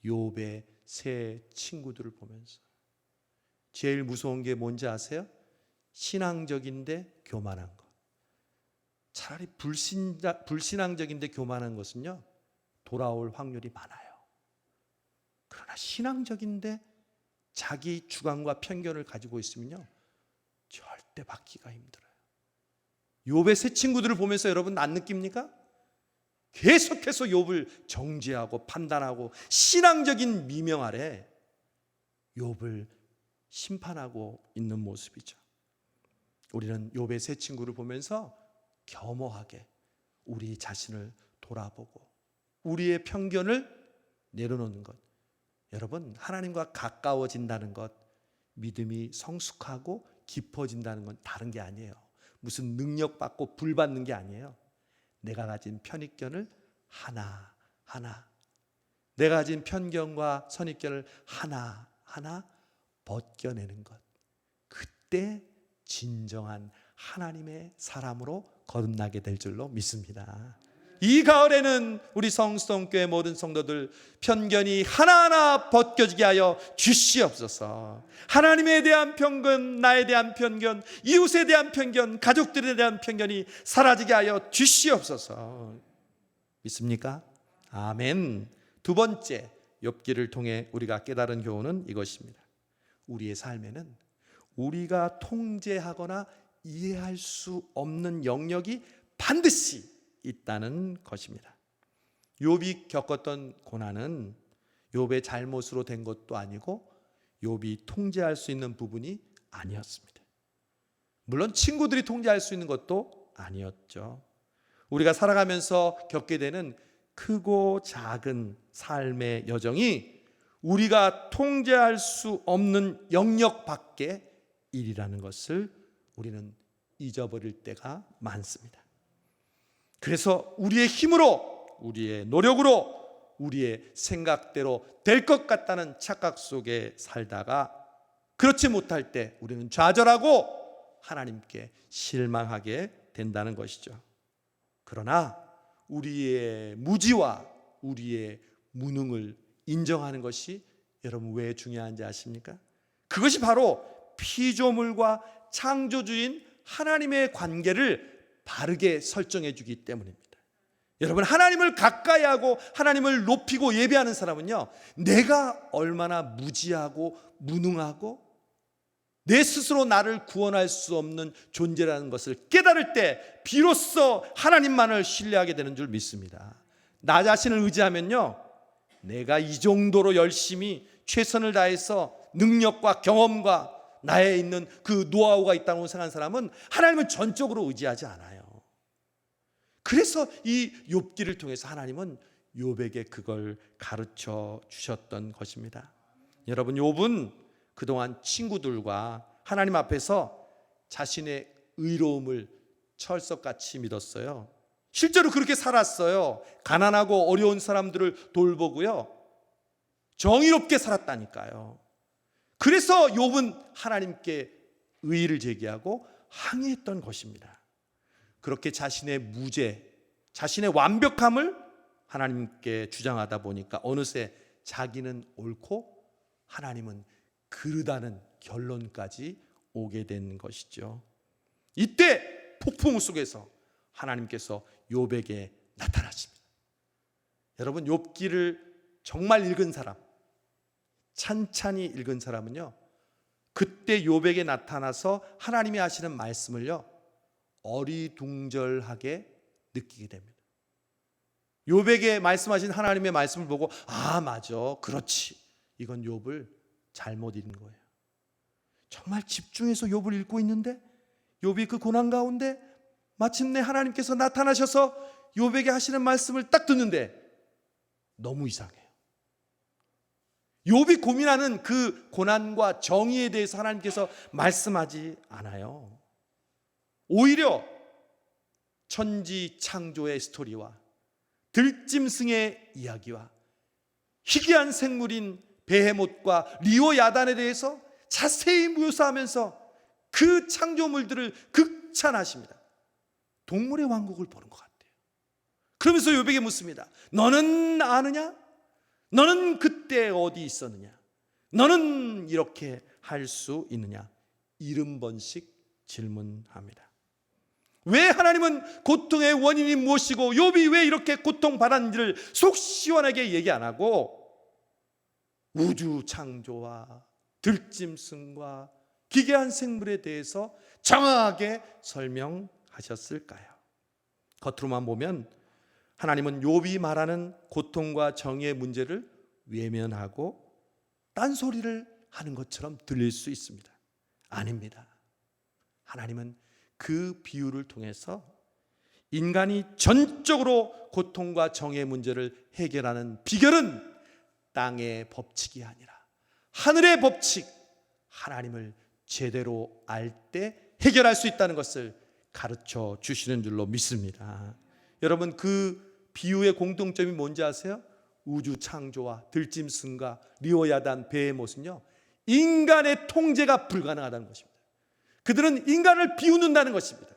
욥의 세 친구들을 보면서. 제일 무서운 게 뭔지 아세요? 신앙적인데 교만한 것. 차라리 불신앙적인데 교만한 것은요, 돌아올 확률이 많아요. 그러나 신앙적인데 자기 주관과 편견을 가지고 있으면요, 절대 받기가 힘들어요. 욥의 세 친구들을 보면서 여러분 안 느낍니까? 계속해서 욥을 정죄하고 판단하고 신앙적인 미명 아래 욥을 심판하고 있는 모습이죠. 우리는 욥의 세 친구를 보면서 겸허하게 우리 자신을 돌아보고 우리의 편견을 내려놓는 것. 여러분, 하나님과 가까워진다는 것, 믿음이 성숙하고 깊어진다는 건 다른 게 아니에요. 무슨 능력 받고 불 받는 게 아니에요. 내가 가진 편견을 하나하나, 내가 가진 편견과 선입견을 하나하나 벗겨내는 것. 그때 진정한 하나님의 사람으로 거듭나게 될 줄로 믿습니다. 이 가을에는 우리 성수동교회 모든 성도들 편견이 하나하나 벗겨지게 하여 주시옵소서. 하나님에 대한 편견, 나에 대한 편견, 이웃에 대한 편견, 가족들에 대한 편견이 사라지게 하여 주시옵소서. 믿습니까? 아멘. 두 번째, 욥기를 통해 우리가 깨달은 교훈은 이것입니다. 우리의 삶에는 우리가 통제하거나 이해할 수 없는 영역이 반드시 있다는 것입니다. 욥이 겪었던 고난은 욥의 잘못으로 된 것도 아니고 욥이 통제할 수 있는 부분이 아니었습니다. 물론 친구들이 통제할 수 있는 것도 아니었죠. 우리가 살아가면서 겪게 되는 크고 작은 삶의 여정이 우리가 통제할 수 없는 영역 밖의 일이라는 것을 우리는 잊어버릴 때가 많습니다. 그래서 우리의 힘으로, 우리의 노력으로, 우리의 생각대로 될 것 같다는 착각 속에 살다가 그렇지 못할 때 우리는 좌절하고 하나님께 실망하게 된다는 것이죠. 그러나 우리의 무지와 우리의 무능을 인정하는 것이 여러분 왜 중요한지 아십니까? 그것이 바로 피조물과 창조주인 하나님의 관계를 바르게 설정해 주기 때문입니다. 여러분, 하나님을 가까이 하고 하나님을 높이고 예배하는 사람은요, 내가 얼마나 무지하고 무능하고 내 스스로 나를 구원할 수 없는 존재라는 것을 깨달을 때 비로소 하나님만을 신뢰하게 되는 줄 믿습니다. 나 자신을 의지하면요, 내가 이 정도로 열심히 최선을 다해서 능력과 경험과 나에 있는 그 노하우가 있다고 생각하는 사람은 하나님을 전적으로 의지하지 않아요. 그래서 이 욥기를 통해서 하나님은 욥에게 그걸 가르쳐 주셨던 것입니다. 여러분, 욥은 그동안 친구들과 하나님 앞에서 자신의 의로움을 철석같이 믿었어요. 실제로 그렇게 살았어요. 가난하고 어려운 사람들을 돌보고요, 정의롭게 살았다니까요. 그래서 욥은 하나님께 의의를 제기하고 항의했던 것입니다. 그렇게 자신의 무죄, 자신의 완벽함을 하나님께 주장하다 보니까 어느새 자기는 옳고 하나님은 그르다는 결론까지 오게 된 것이죠. 이때 폭풍 속에서 하나님께서 욥에게 나타나십니다. 여러분, 욥기를 정말 읽은 사람, 찬찬히 읽은 사람은요, 그때 욥에게 나타나서 하나님이 하시는 말씀을요, 어리둥절하게 느끼게 됩니다. 욥에게 말씀하신 하나님의 말씀을 보고 아 맞아 그렇지 이건 욥을 잘못 읽은 거예요. 정말 집중해서 욥을 읽고 있는데 욥이 그 고난 가운데 마침내 하나님께서 나타나셔서 욥에게 하시는 말씀을 딱 듣는데 너무 이상해요. 욥이 고민하는 그 고난과 정의에 대해서 하나님께서 말씀하지 않아요. 오히려 천지 창조의 스토리와 들짐승의 이야기와 희귀한 생물인 베헤못과 리오 야단에 대해서 자세히 묘사하면서 그 창조물들을 극찬하십니다. 동물의 왕국을 보는 것 같아요. 그러면서 욥에게 묻습니다. 너는 아느냐? 너는 그때 어디 있었느냐? 너는 이렇게 할 수 있느냐? 70번씩 질문합니다. 왜 하나님은 고통의 원인이 무엇이고 욥이 왜 이렇게 고통받았는지를 속 시원하게 얘기 안 하고 우주 창조와 들짐승과 기괴한 생물에 대해서 정확하게 설명하셨을까요? 겉으로만 보면 하나님은 욥이 말하는 고통과 정의의 문제를 외면하고 딴소리를 하는 것처럼 들릴 수 있습니다. 아닙니다. 하나님은 그 비유를 통해서 인간이 전적으로 고통과 정의의 문제를 해결하는 비결은 땅의 법칙이 아니라 하늘의 법칙, 하나님을 제대로 알 때 해결할 수 있다는 것을 가르쳐 주시는 줄로 믿습니다. 여러분 그 비유의 공통점이 뭔지 아세요? 우주 창조와 들짐승과 리오야단 베헤못은요 인간의 통제가 불가능하다는 것입니다. 그들은 인간을 비웃는다는 것입니다.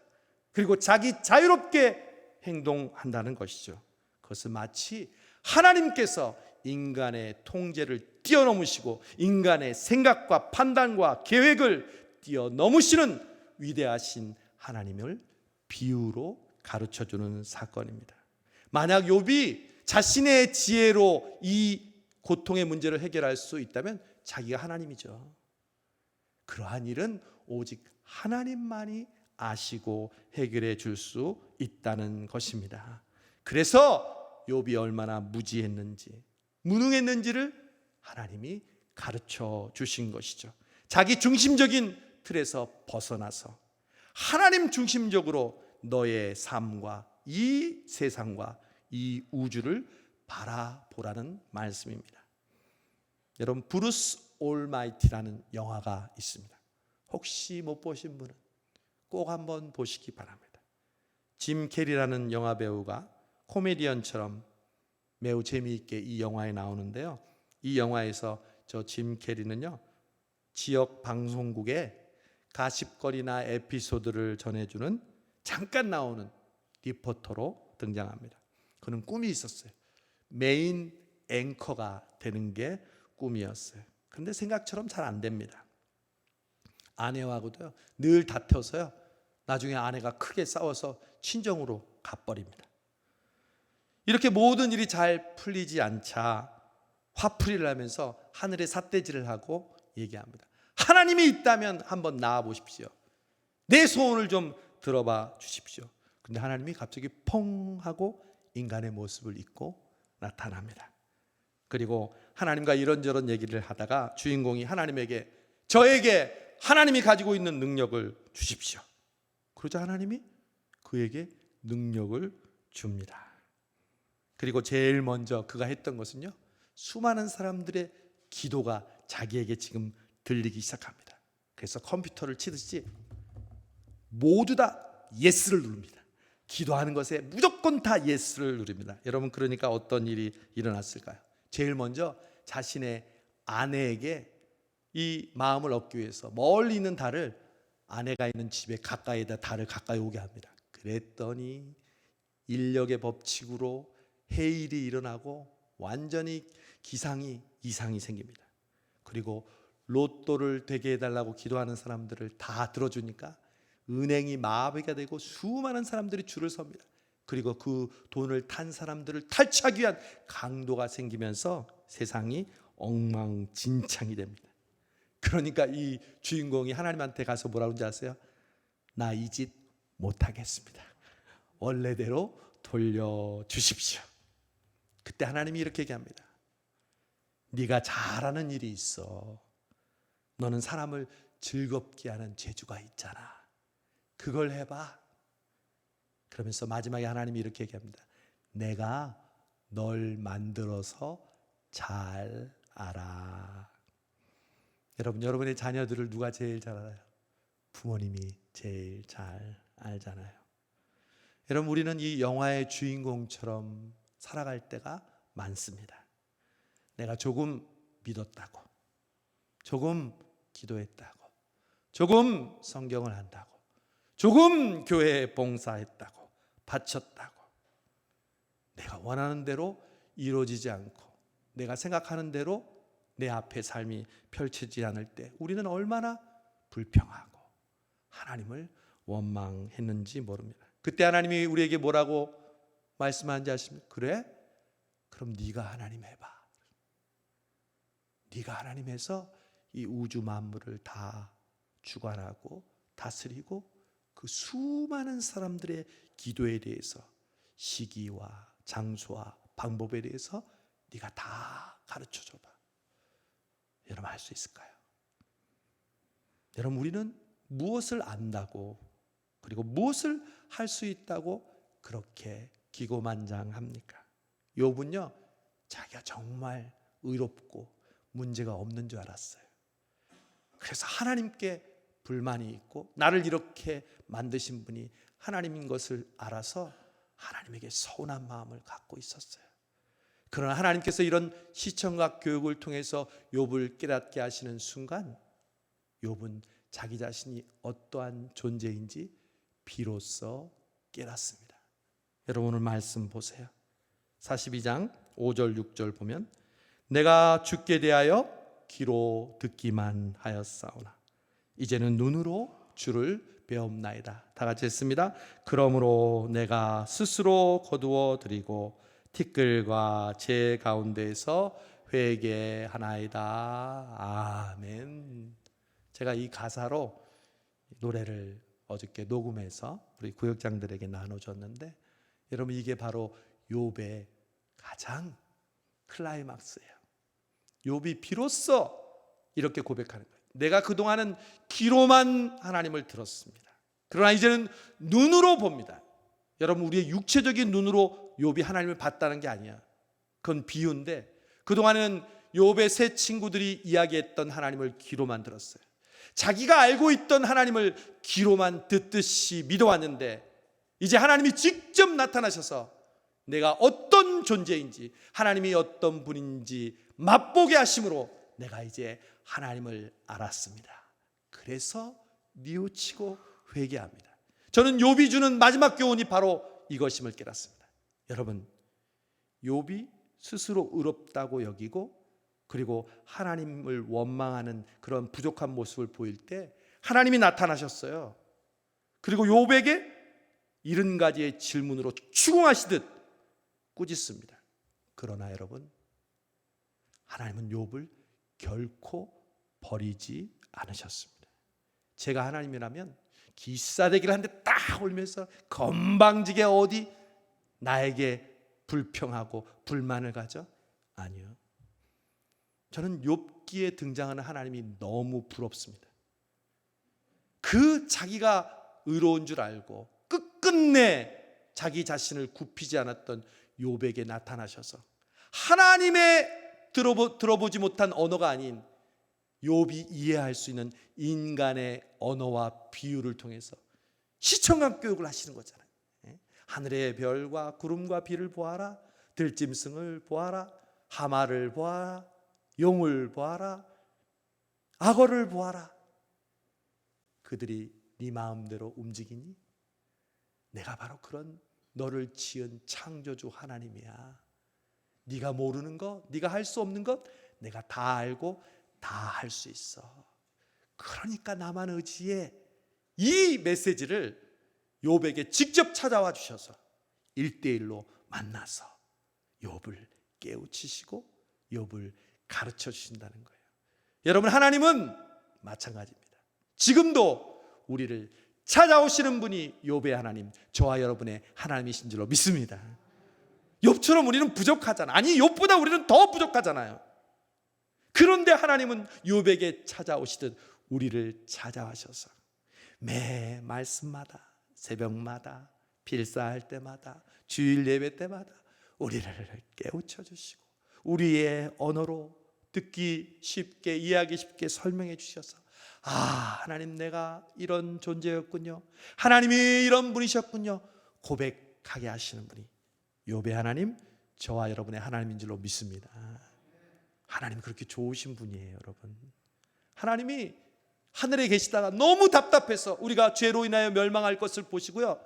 그리고 자기 자유롭게 행동한다는 것이죠. 그것은 마치 하나님께서 인간의 통제를 뛰어넘으시고 인간의 생각과 판단과 계획을 뛰어넘으시는 위대하신 하나님을 비유로 가르쳐주는 사건입니다. 만약 욥이 자신의 지혜로 이 고통의 문제를 해결할 수 있다면 자기가 하나님이죠. 그러한 일은 오직 하나님만이 아시고 해결해 줄 수 있다는 것입니다. 그래서 욥이 얼마나 무지했는지 무능했는지를 하나님이 가르쳐 주신 것이죠. 자기 중심적인 틀에서 벗어나서 하나님 중심적으로 너의 삶과 이 세상과 이 우주를 바라보라는 말씀입니다. 여러분 브루스 올마이티라는 영화가 있습니다. 혹시 못 보신 분은 꼭 한번 보시기 바랍니다. 짐 캐리라는 영화 배우가 코미디언처럼 매우 재미있게 이 영화에 나오는데요. 이 영화에서 저 짐 캐리는요 지역 방송국에 가십거리나 에피소드를 전해주는 잠깐 나오는 리포터로 등장합니다. 그는 꿈이 있었어요. 메인 앵커가 되는 게 꿈이었어요. 그런데 생각처럼 잘 안 됩니다. 아내하고도요 늘 다퉈서요 나중에 아내가 크게 싸워서 친정으로 가버립니다. 이렇게 모든 일이 잘 풀리지 않자 화풀이를 하면서 하늘에 삿대질을 하고 얘기합니다. 하나님이 있다면 한번 나와 보십시오. 내 소원을 좀 들어봐 주십시오. 근데 하나님이 갑자기 펑 하고 인간의 모습을 입고 나타납니다. 그리고 하나님과 이런저런 얘기를 하다가 주인공이 하나님에게 저에게 하나님이 가지고 있는 능력을 주십시오. 그러자 하나님이 그에게 능력을 줍니다. 그리고 제일 먼저 그가 했던 것은요 수많은 사람들의 기도가 자기에게 지금 들리기 시작합니다. 그래서 컴퓨터를 치듯이 모두 다 예스를 누릅니다. 기도하는 것에 무조건 다 예스를 누릅니다. 여러분 그러니까 어떤 일이 일어났을까요? 제일 먼저 자신의 아내에게 이 마음을 얻기 위해서 멀리 있는 달을 아내가 있는 집에 가까이에다 달을 가까이 오게 합니다. 그랬더니 인력의 법칙으로 해일이 일어나고 완전히 이상이 생깁니다. 그리고 로또를 되게 해달라고 기도하는 사람들을 다 들어주니까 은행이 마비가 되고 수많은 사람들이 줄을 섭니다. 그리고 그 돈을 탄 사람들을 탈취하기 위한 강도가 생기면서 세상이 엉망진창이 됩니다. 그러니까 이 주인공이 하나님한테 가서 뭐라고 하는지 아세요? 나 이 짓 못하겠습니다. 원래대로 돌려주십시오. 그때 하나님이 이렇게 얘기합니다. 네가 잘하는 일이 있어. 너는 사람을 즐겁게 하는 재주가 있잖아. 그걸 해봐. 그러면서 마지막에 하나님이 이렇게 얘기합니다. 내가 널 만들어서 잘 알아. 여러분, 여러분의 자녀들을 누가 제일 잘 알아요? 부모님이 제일 잘 알잖아요. 여러분, 우리는 이 영화의 주인공처럼 살아갈 때가 많습니다. 내가 조금 믿었다고, 조금 기도했다고, 조금 성경을 한다고, 조금 교회에 봉사했다고, 바쳤다고, 내가 원하는 대로 이루어지지 않고 내가 생각하는 대로 내 앞에 삶이 펼쳐지지 않을 때 우리는 얼마나 불평하고 하나님을 원망했는지 모릅니다. 그때 하나님이 우리에게 뭐라고 말씀하는지 아십니까? 그래? 그럼 네가 하나님 해봐. 네가 하나님 해서 이 우주 만물을 다 주관하고 다스리고 그 수많은 사람들의 기도에 대해서 시기와 장소와 방법에 대해서 네가 다 가르쳐 줘봐. 여러분, 할 수 있을까요? 여러분, 우리는 무엇을 안다고 그리고 무엇을 할 수 있다고 그렇게 기고만장합니까? 욥은요, 자기가 정말 의롭고 문제가 없는 줄 알았어요. 그래서 하나님께 불만이 있고 나를 이렇게 만드신 분이 하나님인 것을 알아서 하나님에게 서운한 마음을 갖고 있었어요. 그러나 하나님께서 이런 시청각 교육을 통해서 욥을 깨닫게 하시는 순간 욥은 자기 자신이 어떠한 존재인지 비로소 깨닫습니다. 여러분, 오늘 말씀 보세요. 42장 5절 6절 보면 내가 주께 대하여 귀로 듣기만 하였사오나 이제는 눈으로 주를 배옵나이다. 다 같이 했습니다. 그러므로 내가 스스로 거두어 드리고 티끌과 제 가운데에서 회개하나이다. 아멘. 제가 이 가사로 노래를 어저께 녹음해서 우리 구역장들에게 나눠줬는데 여러분, 이게 바로 욥의 가장 클라이막스예요. 욥이 비로소 이렇게 고백하는 거예요. 내가 그동안은 귀로만 하나님을 들었습니다. 그러나 이제는 눈으로 봅니다. 여러분, 우리의 육체적인 눈으로 욥이 하나님을 봤다는 게 아니야. 그건 비유인데 그동안은 욥의 세 친구들이 이야기했던 하나님을 귀로만 들었어요. 자기가 알고 있던 하나님을 귀로만 듣듯이 믿어왔는데 이제 하나님이 직접 나타나셔서 내가 어떤 존재인지 하나님이 어떤 분인지 맛보게 하심으로 내가 이제 하나님을 알았습니다. 그래서 뉘우치고 회개합니다. 저는 욥이 주는 마지막 교훈이 바로 이것임을 깨닫습니다. 여러분, 욥이 스스로 의롭다고 여기고 그리고 하나님을 원망하는 그런 부족한 모습을 보일 때 하나님이 나타나셨어요. 그리고 욥에게 70가지의 질문으로 추궁하시듯 꾸짖습니다. 그러나 여러분, 하나님은 욥을 결코 버리지 않으셨습니다. 제가 하나님이라면 기싸대기를 한 대 딱 올면서 건방지게 어디 나에게 불평하고 불만을 가져? 아니요. 저는 욥기에 등장하는 하나님이 너무 부럽습니다. 그 자기가 의로운 줄 알고 끝끝내 자기 자신을 굽히지 않았던 욥에게 나타나셔서 하나님의 들어보지 못한 언어가 아닌 욥이 이해할 수 있는 인간의 언어와 비유를 통해서 시청각 교육을 하시는 거잖아요. 하늘의 별과 구름과 비를 보아라. 들짐승을 보아라. 하마를 보아라. 용을 보아라. 악어를 보아라. 그들이 네 마음대로 움직이니? 내가 바로 그런 너를 지은 창조주 하나님이야. 네가 모르는 것, 네가 할 수 없는 것 내가 다 알고 다 할 수 있어. 그러니까 나만 의지해. 이 메시지를 욥에게 직접 찾아와 주셔서 1대1로 만나서 욥을 깨우치시고 욥을 가르쳐 주신다는 거예요. 여러분, 하나님은 마찬가지입니다. 지금도 우리를 찾아오시는 분이 욥의 하나님, 저와 여러분의 하나님이신 줄로 믿습니다. 욥처럼 우리는 부족하잖아. 아니, 욥보다 우리는 더 부족하잖아요. 그런데 하나님은 욥에게 찾아오시듯 우리를 찾아와셔서 매 말씀마다, 새벽마다, 필사할 때마다, 주일 예배 때마다 우리를 깨우쳐 주시고 우리의 언어로 듣기 쉽게, 이해하기 쉽게 설명해 주셔서, 아, 하나님, 내가 이런 존재였군요, 하나님이 이런 분이셨군요, 고백하게 하시는 분이 욥의 하나님, 저와 여러분의 하나님인 줄로 믿습니다. 하나님 그렇게 좋으신 분이에요, 여러분. 하나님이 하늘에 계시다가 너무 답답해서 우리가 죄로 인하여 멸망할 것을 보시고요,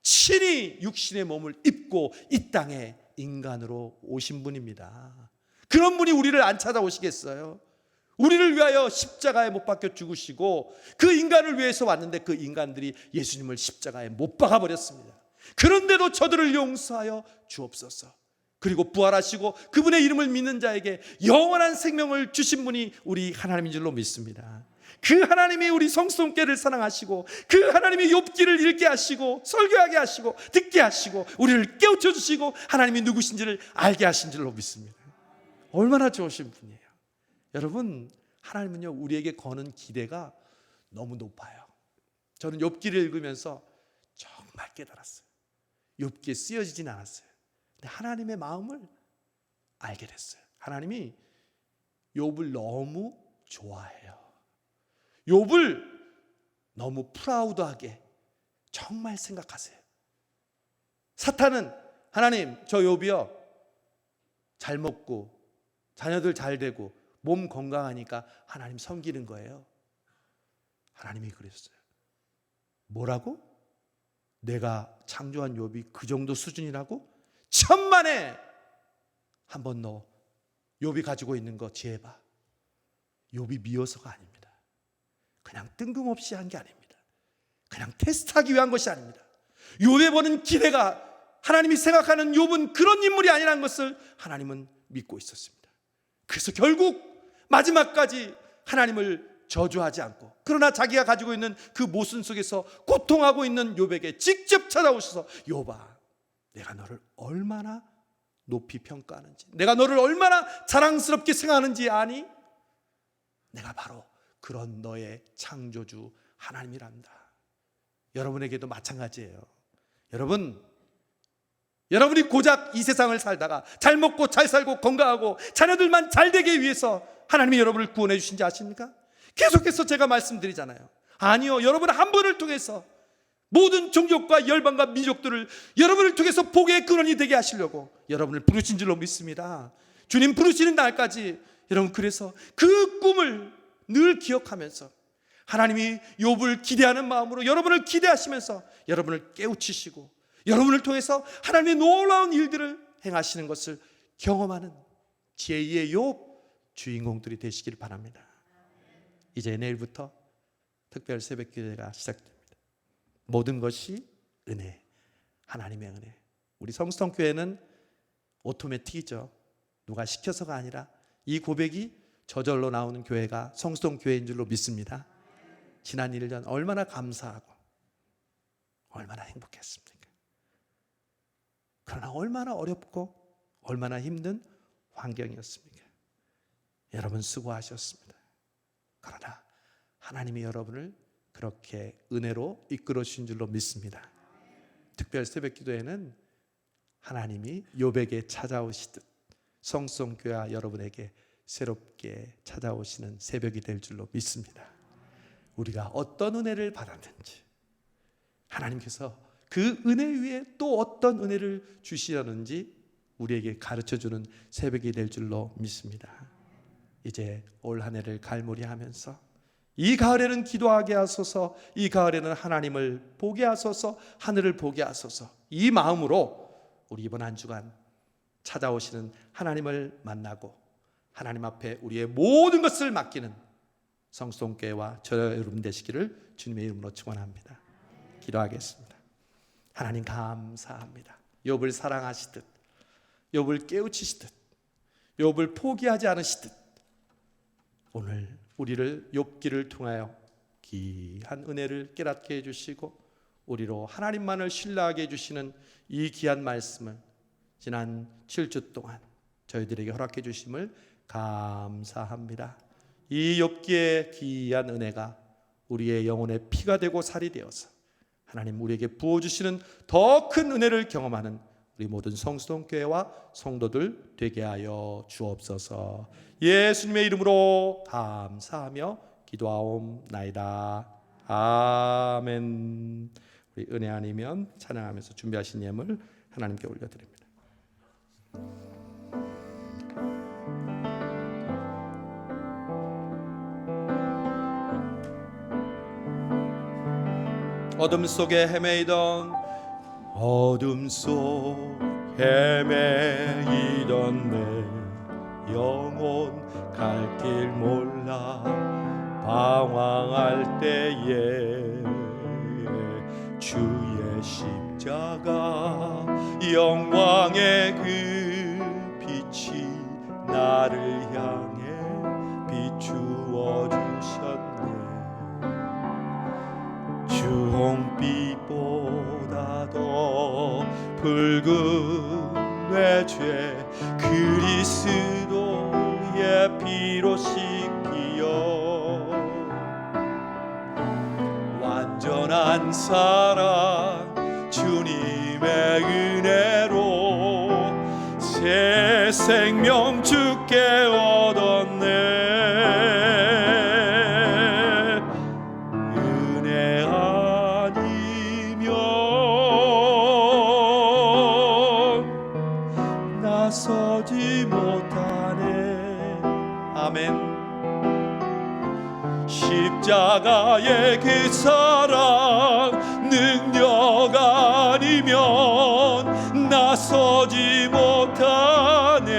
친히 육신의 몸을 입고 이 땅에 인간으로 오신 분입니다. 그런 분이 우리를 안 찾아오시겠어요? 우리를 위하여 십자가에 못 박혀 죽으시고 그 인간을 위해서 왔는데 그 인간들이 예수님을 십자가에 못 박아 버렸습니다. 그런데도 저들을 용서하여 주옵소서. 그리고 부활하시고 그분의 이름을 믿는 자에게 영원한 생명을 주신 분이 우리 하나님인 줄로 믿습니다. 그 하나님이 우리 성수동교회를 사랑하시고 그 하나님이 욥기를 읽게 하시고 설교하게 하시고 듣게 하시고 우리를 깨우쳐 주시고 하나님이 누구신지를 알게 하신 줄로 믿습니다. 얼마나 좋으신 분이에요. 여러분, 하나님은요, 우리에게 거는 기대가 너무 높아요. 저는 욥기를 읽으면서 정말 깨달았어요. 욥기에 쓰여지진 않았어요. 근데 하나님의 마음을 알게 됐어요. 하나님이 욥을 너무 좋아해요. 욥을 너무 프라우드하게 정말 생각하세요. 사탄은, 하나님, 저 욥이요, 잘 먹고 자녀들 잘 되고 몸 건강하니까 하나님 섬기는 거예요. 하나님이 그랬어요. 뭐라고? 내가 창조한 욥이 그 정도 수준이라고? 천만에 한 번 너 욥이 가지고 있는 거 지혜봐. 욥이 미워서가 아닙니다. 그냥 뜬금없이 한 게 아닙니다. 그냥 테스트하기 위한 것이 아닙니다. 욥에 보는 기대가, 하나님이 생각하는 욥은 그런 인물이 아니라는 것을 하나님은 믿고 있었습니다. 그래서 결국 마지막까지 하나님을 저주하지 않고, 그러나 자기가 가지고 있는 그 모순 속에서 고통하고 있는 욥에게 직접 찾아오셔서, 욥아, 내가 너를 얼마나 높이 평가하는지, 내가 너를 얼마나 자랑스럽게 생각하는지 아니? 내가 바로 그런 너의 창조주 하나님이란다. 여러분에게도 마찬가지예요. 여러분이 고작 이 세상을 살다가 잘 먹고 잘 살고 건강하고 자녀들만 잘 되기 위해서 하나님이 여러분을 구원해 주신지 아십니까? 계속해서 제가 말씀드리잖아요. 아니요, 여러분 한 분을 통해서 모든 종족과 열방과 민족들을 여러분을 통해서 복의 근원이 되게 하시려고 여러분을 부르신 줄로 믿습니다. 주님 부르시는 날까지 여러분, 그래서 그 꿈을 늘 기억하면서 하나님이 욥을 기대하는 마음으로 여러분을 기대하시면서 여러분을 깨우치시고 여러분을 통해서 하나님의 놀라운 일들을 행하시는 것을 경험하는 제2의 욥 주인공들이 되시길 바랍니다. 이제 내일부터 특별 새벽기도가 시작됩니다. 모든 것이 은혜, 하나님의 은혜. 우리 성수동교회는 오토매틱이죠. 누가 시켜서가 아니라 이 고백이 저절로 나오는 교회가 성수동교회인 줄로 믿습니다. 지난 1년 얼마나 감사하고 얼마나 행복했습니까? 그러나 얼마나 어렵고 얼마나 힘든 환경이었습니까? 여러분 수고하셨습니다. 그러나 하나님이 여러분을 그렇게 은혜로 이끌어 주신 줄로 믿습니다. 특별 새벽기도에는 하나님이 욥에게 찾아오시듯 성수동교회와 여러분에게 새롭게 찾아오시는 새벽이 될 줄로 믿습니다. 우리가 어떤 은혜를 받았는지, 하나님께서 그 은혜 위에 또 어떤 은혜를 주시려는지 우리에게 가르쳐주는 새벽이 될 줄로 믿습니다. 이제 올 한 해를 갈무리하면서 이 가을에는 기도하게 하소서, 이 가을에는 하나님을 보게 하소서, 하늘을 보게 하소서, 이 마음으로 우리 이번 한 주간 찾아오시는 하나님을 만나고 하나님 앞에 우리의 모든 것을 맡기는 성수동교회와 저 여러분 되시기를 주님의 이름으로 축원합니다. 기도하겠습니다. 하나님 감사합니다. 욥을 사랑하시듯, 욥을 깨우치시듯, 욥을 포기하지 않으시듯 오늘 우리를 욥기를 통하여 귀한 은혜를 깨닫게 해주시고 우리로 하나님만을 신뢰하게 해주시는 이 귀한 말씀을 지난 7주 동안 저희들에게 허락해 주심을 감사합니다. 이 욥기의 귀한 은혜가 우리의 영혼의 피가 되고 살이 되어서 하나님 우리에게 부어주시는 더 큰 은혜를 경험하는 우리 모든 성수동교회와 성도들 되게 하여 주옵소서. 예수님의 이름으로 감사하며 기도하옵나이다. 아멘. 우리 은혜 아니면 찬양하면서 준비하신 예물 하나님께 올려드립니다. 어둠 속에 헤매이던 어둠 속 헤매이던 내 영혼 갈 길 몰라 방황할 때에 주의 십자가 영광의 그 빛이 나를 향해 비추어 주셨네. 주홍빛보다 더 붉은 내 죄 그리스도의 피로 씻기어 완전한 사랑 주님의 은혜로 새 생명 주께 얻었네. 은혜 아니면 나서지 못하네. 아멘. 십자가의 그 사랑 능력 아니면 나서지 못하네.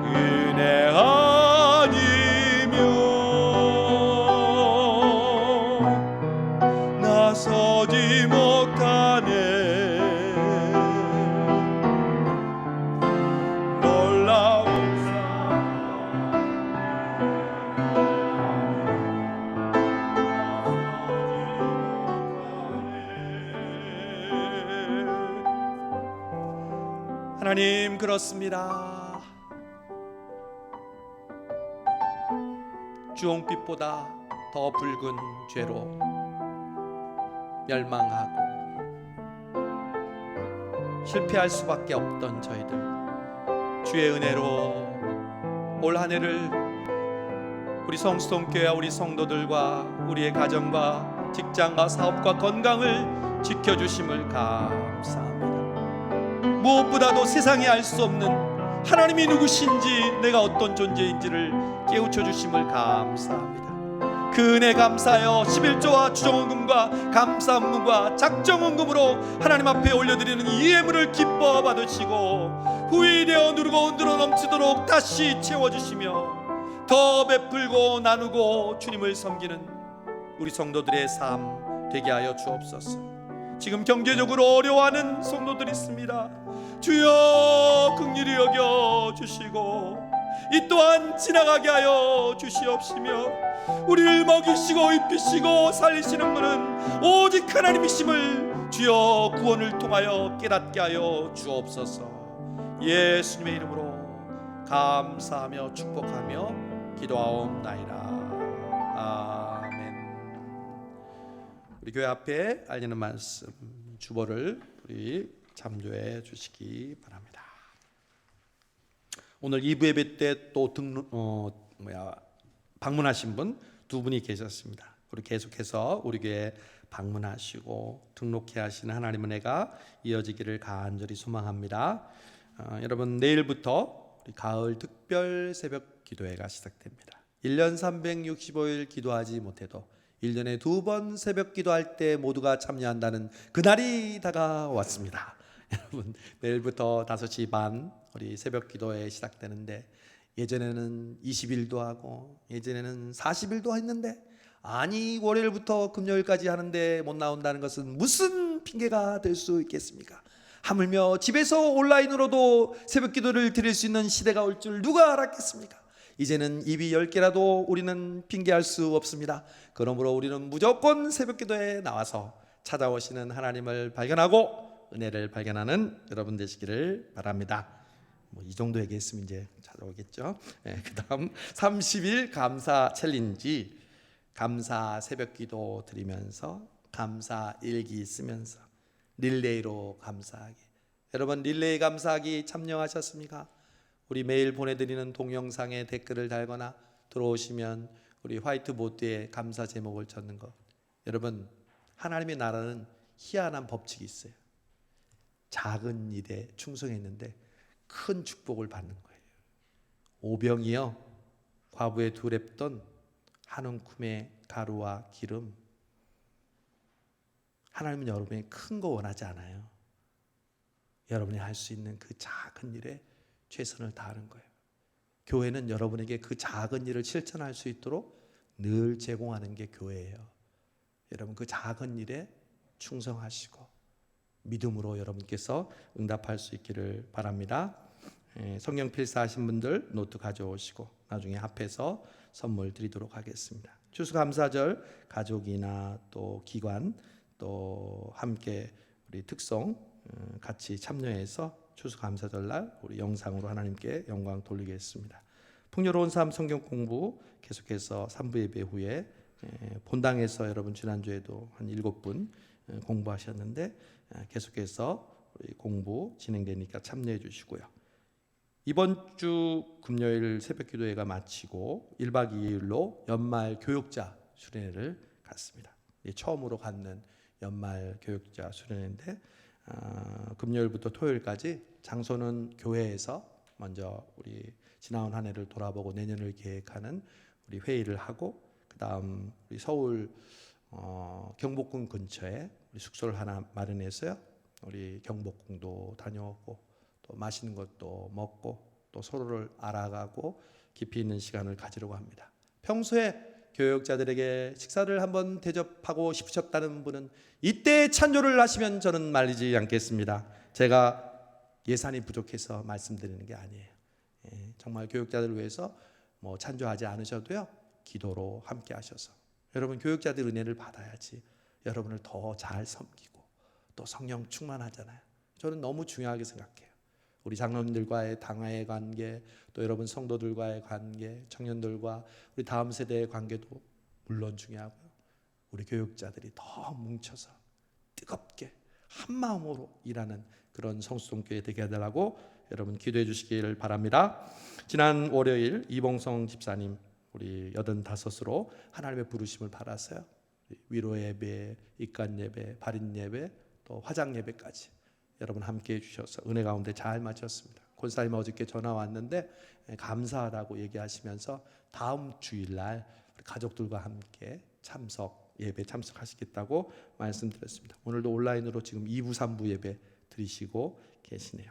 은혜 아니면 나서지 못하네. 놀라운 하나님 그렇습니다. 주홍빛보다 더 붉은 죄로 멸망하고 실패할 수밖에 없던 저희들 주의 은혜로 올 한 해를 우리 성수동교회와 우리 성도들과 우리의 가정과 직장과 사업과 건강을 지켜주심을 감사합니다. 무엇보다도 세상이 알 수 없는 하나님이 누구신지 내가 어떤 존재인지를 깨우쳐 주심을 감사합니다. 그 은혜 감사하여 11조와 추정헌금과 감사헌금과 작정헌금으로 하나님 앞에 올려드리는 이 예물을 기뻐 받으시고 후히 되어 누르고 흔들어 넘치도록 다시 채워주시며 더 베풀고 나누고 주님을 섬기는 우리 성도들의 삶 되게 하여 주옵소서. 지금 경제적으로 어려워하는 성도들이 있습니다. 주여 긍휼히 여겨 주시고 이 또한 지나가게 하여 주시옵시며 우리를 먹이시고 입히시고 살리시는 분은 오직 하나님이심을 주여 구원을 통하여 깨닫게 하여 주옵소서. 예수님의 이름으로 감사하며 축복하며 기도하옵나이다. 아멘. 우리 교회 앞에 알리는 말씀 주보를 우리 참조해 주시기 바랍니다. 오늘 2부 예배 때 또 방문하신 분 두 분이 계셨습니다. 우리 계속해서 우리 교회 방문하시고 등록해 하시는 하나님의 은혜가 이어지기를 간절히 소망합니다. 여러분 내일부터 우리 가을 특별 새벽 기도회가 시작됩니다. 1년 365일 기도하지 못해도 1년에 2번 새벽 기도할 때 모두가 참여한다는 그날이 다가왔습니다. 여러분 내일부터 5시 반 우리 새벽 기도회 시작되는데 예전에는 20일도 하고 예전에는 40일도 했는데 아니 월요일부터 금요일까지 하는데 못 나온다는 것은 무슨 핑계가 될 수 있겠습니까? 하물며 집에서 온라인으로도 새벽 기도를 드릴 수 있는 시대가 올 줄 누가 알았겠습니까? 이제는 입이 10개라도 우리는 핑계할 수 없습니다. 그러므로 우리는 무조건 새벽기도에 나와서 찾아오시는 하나님을 발견하고 은혜를 발견하는 여러분 되시기를 바랍니다. 이 정도 얘기했으면 이제 찾아오겠죠. 그다음 30일 감사 챌린지, 감사 새벽기도 드리면서 감사 일기 쓰면서 릴레이로 감사하기. 여러분 릴레이 감사하기 참여하셨습니까? 우리 매일 보내드리는 동영상에 댓글을 달거나 들어오시면 우리 화이트보드에 감사 제목을 적는 것. 여러분 하나님의 나라는 희한한 법칙이 있어요. 작은 일에 충성했는데 큰 축복을 받는 거예요. 오병이요 과부에 두렵던 한 움큼의 가루와 기름. 하나님은 여러분이 큰 거 원하지 않아요. 여러분이 할 수 있는 그 작은 일에 최선을 다하는 거예요. 교회는 여러분에게 그 작은 일을 실천할 수 있도록 늘 제공하는 게 교회예요. 여러분 그 작은 일에 충성하시고 믿음으로 여러분께서 응답할 수 있기를 바랍니다. 성경 필사하신 분들 노트 가져오시고 나중에 합해서 선물 드리도록 하겠습니다. 추수감사절 가족이나 또 기관 또 함께 우리 특성 같이 참여해서 추수감사절날 우리 영상으로 하나님께 영광 돌리겠습니다. 풍요로운 삶 성경 공부 계속해서 3부 예배 후에 본당에서 여러분 지난주에도 한 7분 공부하셨는데 계속해서 우리 공부 진행되니까 참여해 주시고요. 이번 주 금요일 새벽기도회가 마치고 1박 2일로 연말 교육자 수련회를 갔습니다. 처음으로 갖는 연말 교육자 수련회인데 금요일부터 토요일까지 장소는 교회에서 먼저 우리 지나온 한 해를 돌아보고 내년을 계획하는 우리 회의를 하고 그다음 우리 서울 경복궁 근처에 우리 숙소를 하나 마련했어요. 우리 경복궁도 다녀오고 또 맛있는 것도 먹고 또 서로를 알아가고 깊이 있는 시간을 가지려고 합니다. 평소에 교육자들에게 식사를 한번 대접하고 싶으셨다는 분은 이때 찬조를 하시면 저는 말리지 않겠습니다. 제가 예산이 부족해서 말씀드리는 게 아니에요. 정말 교육자들을 위해서 찬조하지 않으셔도요. 기도로 함께 하셔서 여러분 교육자들 은혜를 받아야지 여러분을 더 잘 섬기고 또 성령 충만하잖아요. 저는 너무 중요하게 생각해요. 우리 장로님들과의 당화의 관계, 또 여러분 성도들과의 관계, 청년들과 우리 다음 세대의 관계도 물론 중요하고요. 우리 교육자들이 더 뭉쳐서 뜨겁게 한 마음으로 일하는 그런 성수동교회 되게 해달라고 여러분 기도해 주시기를 바랍니다. 지난 월요일 이봉성 집사님 우리 85으로 하나님의 부르심을 받았어요. 위로 예배, 입간 예배, 발인 예배, 또 화장 예배까지 여러분 함께 해주셔서 은혜 가운데 잘 마쳤습니다. 권사님 어저께 전화 왔는데 감사하다고 얘기하시면서 다음 주일날 우리 가족들과 함께 예배 참석하시겠다고 말씀드렸습니다. 오늘도 온라인으로 지금 2부 3부 예배 드리시고 계시네요.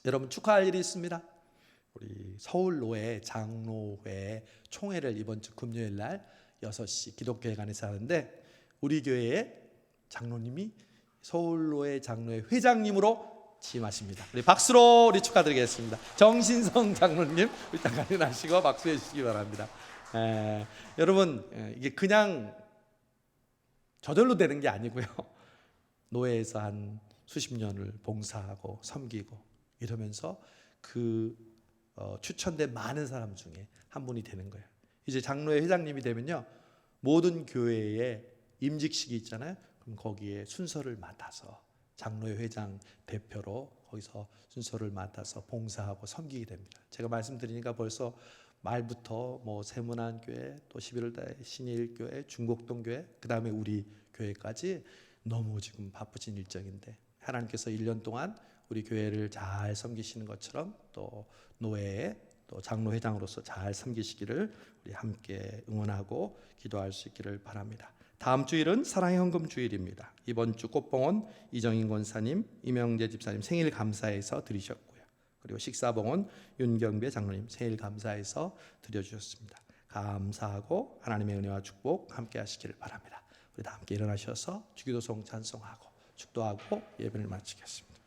여러분 축하할 일이 있습니다. 우리 서울로의 장로회 총회를 이번 주 금요일날 6시 기독교회관에서 하는데 우리 교회의 장로님이 서울로의 장로회 회장님으로 취임하십니다. 우리 박수로 우리 축하드리겠습니다. 정신성 장로님 우리 잠깐 하시고 박수해 주시기 바랍니다. 여러분 이게 그냥 저절로 되는 게 아니고요. 노회에서 한 수십 년을 봉사하고 섬기고 이러면서 그 추천된 많은 사람 중에 한 분이 되는 거예요. 이제 장로회 회장님이 되면요 모든 교회에 임직식이 있잖아요. 그럼 거기에 순서를 맡아서 장로회 회장 대표로 거기서 순서를 맡아서 봉사하고 섬기게 됩니다. 제가 말씀드리니까 벌써 말부터 세문안교회 또 11월달에 신일교회 중곡동교회 그 다음에 우리 교회까지 너무 지금 바쁘신 일정인데 하나님께서 1년 동안 우리 교회를 잘 섬기시는 것처럼 또 노회에 또 장로회장으로서 잘 섬기시기를 우리 함께 응원하고 기도할 수 있기를 바랍니다. 다음 주일은 사랑의 헌금 주일입니다. 이번 주 꽃봉은 이정인 권사님, 이명재 집사님 생일 감사해서 드리셨고요. 그리고 식사봉은 윤경배 장로님 생일 감사해서 드려주셨습니다. 감사하고 하나님의 은혜와 축복 함께 하시기를 바랍니다. 우리 다 함께 일어나셔서 주기도송 찬송하고 축도하고 예배를 마치겠습니다.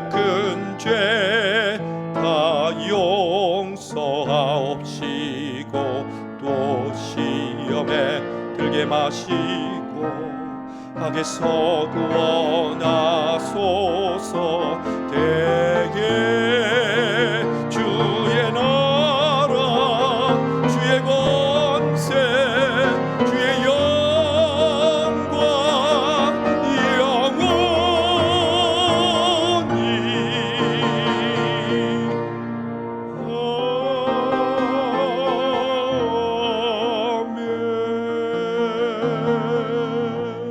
큰 죄 다 용서하옵시고 또 시험에 들게 마시고 악에서 구원하소서. 대개 주의 나라 주의 권세 주의 영광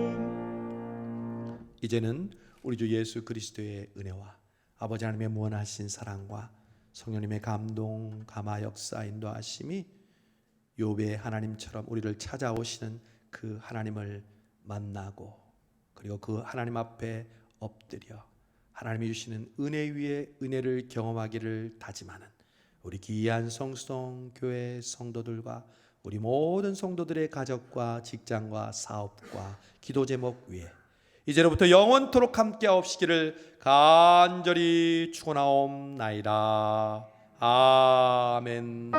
아멘. 이제는 우리 주 예수 그리스도의 은혜와 아버지 하나님의 무한하신 사랑과 성령님의 감동, 감화, 역사, 인도하심이 욥의 하나님처럼 우리를 찾아오시는 그 하나님을 만나고 그리고 그 하나님 앞에 엎드려 하나님이 주시는 은혜 위에 은혜를 경험하기를 다짐하는 우리 귀한 성수동 교회 성도들과 우리 모든 성도들의 가족과 직장과 사업과 기도 제목 위에 이제로부터 영원토록 함께하옵시기를 간절히 축원하옵나이다. 아멘.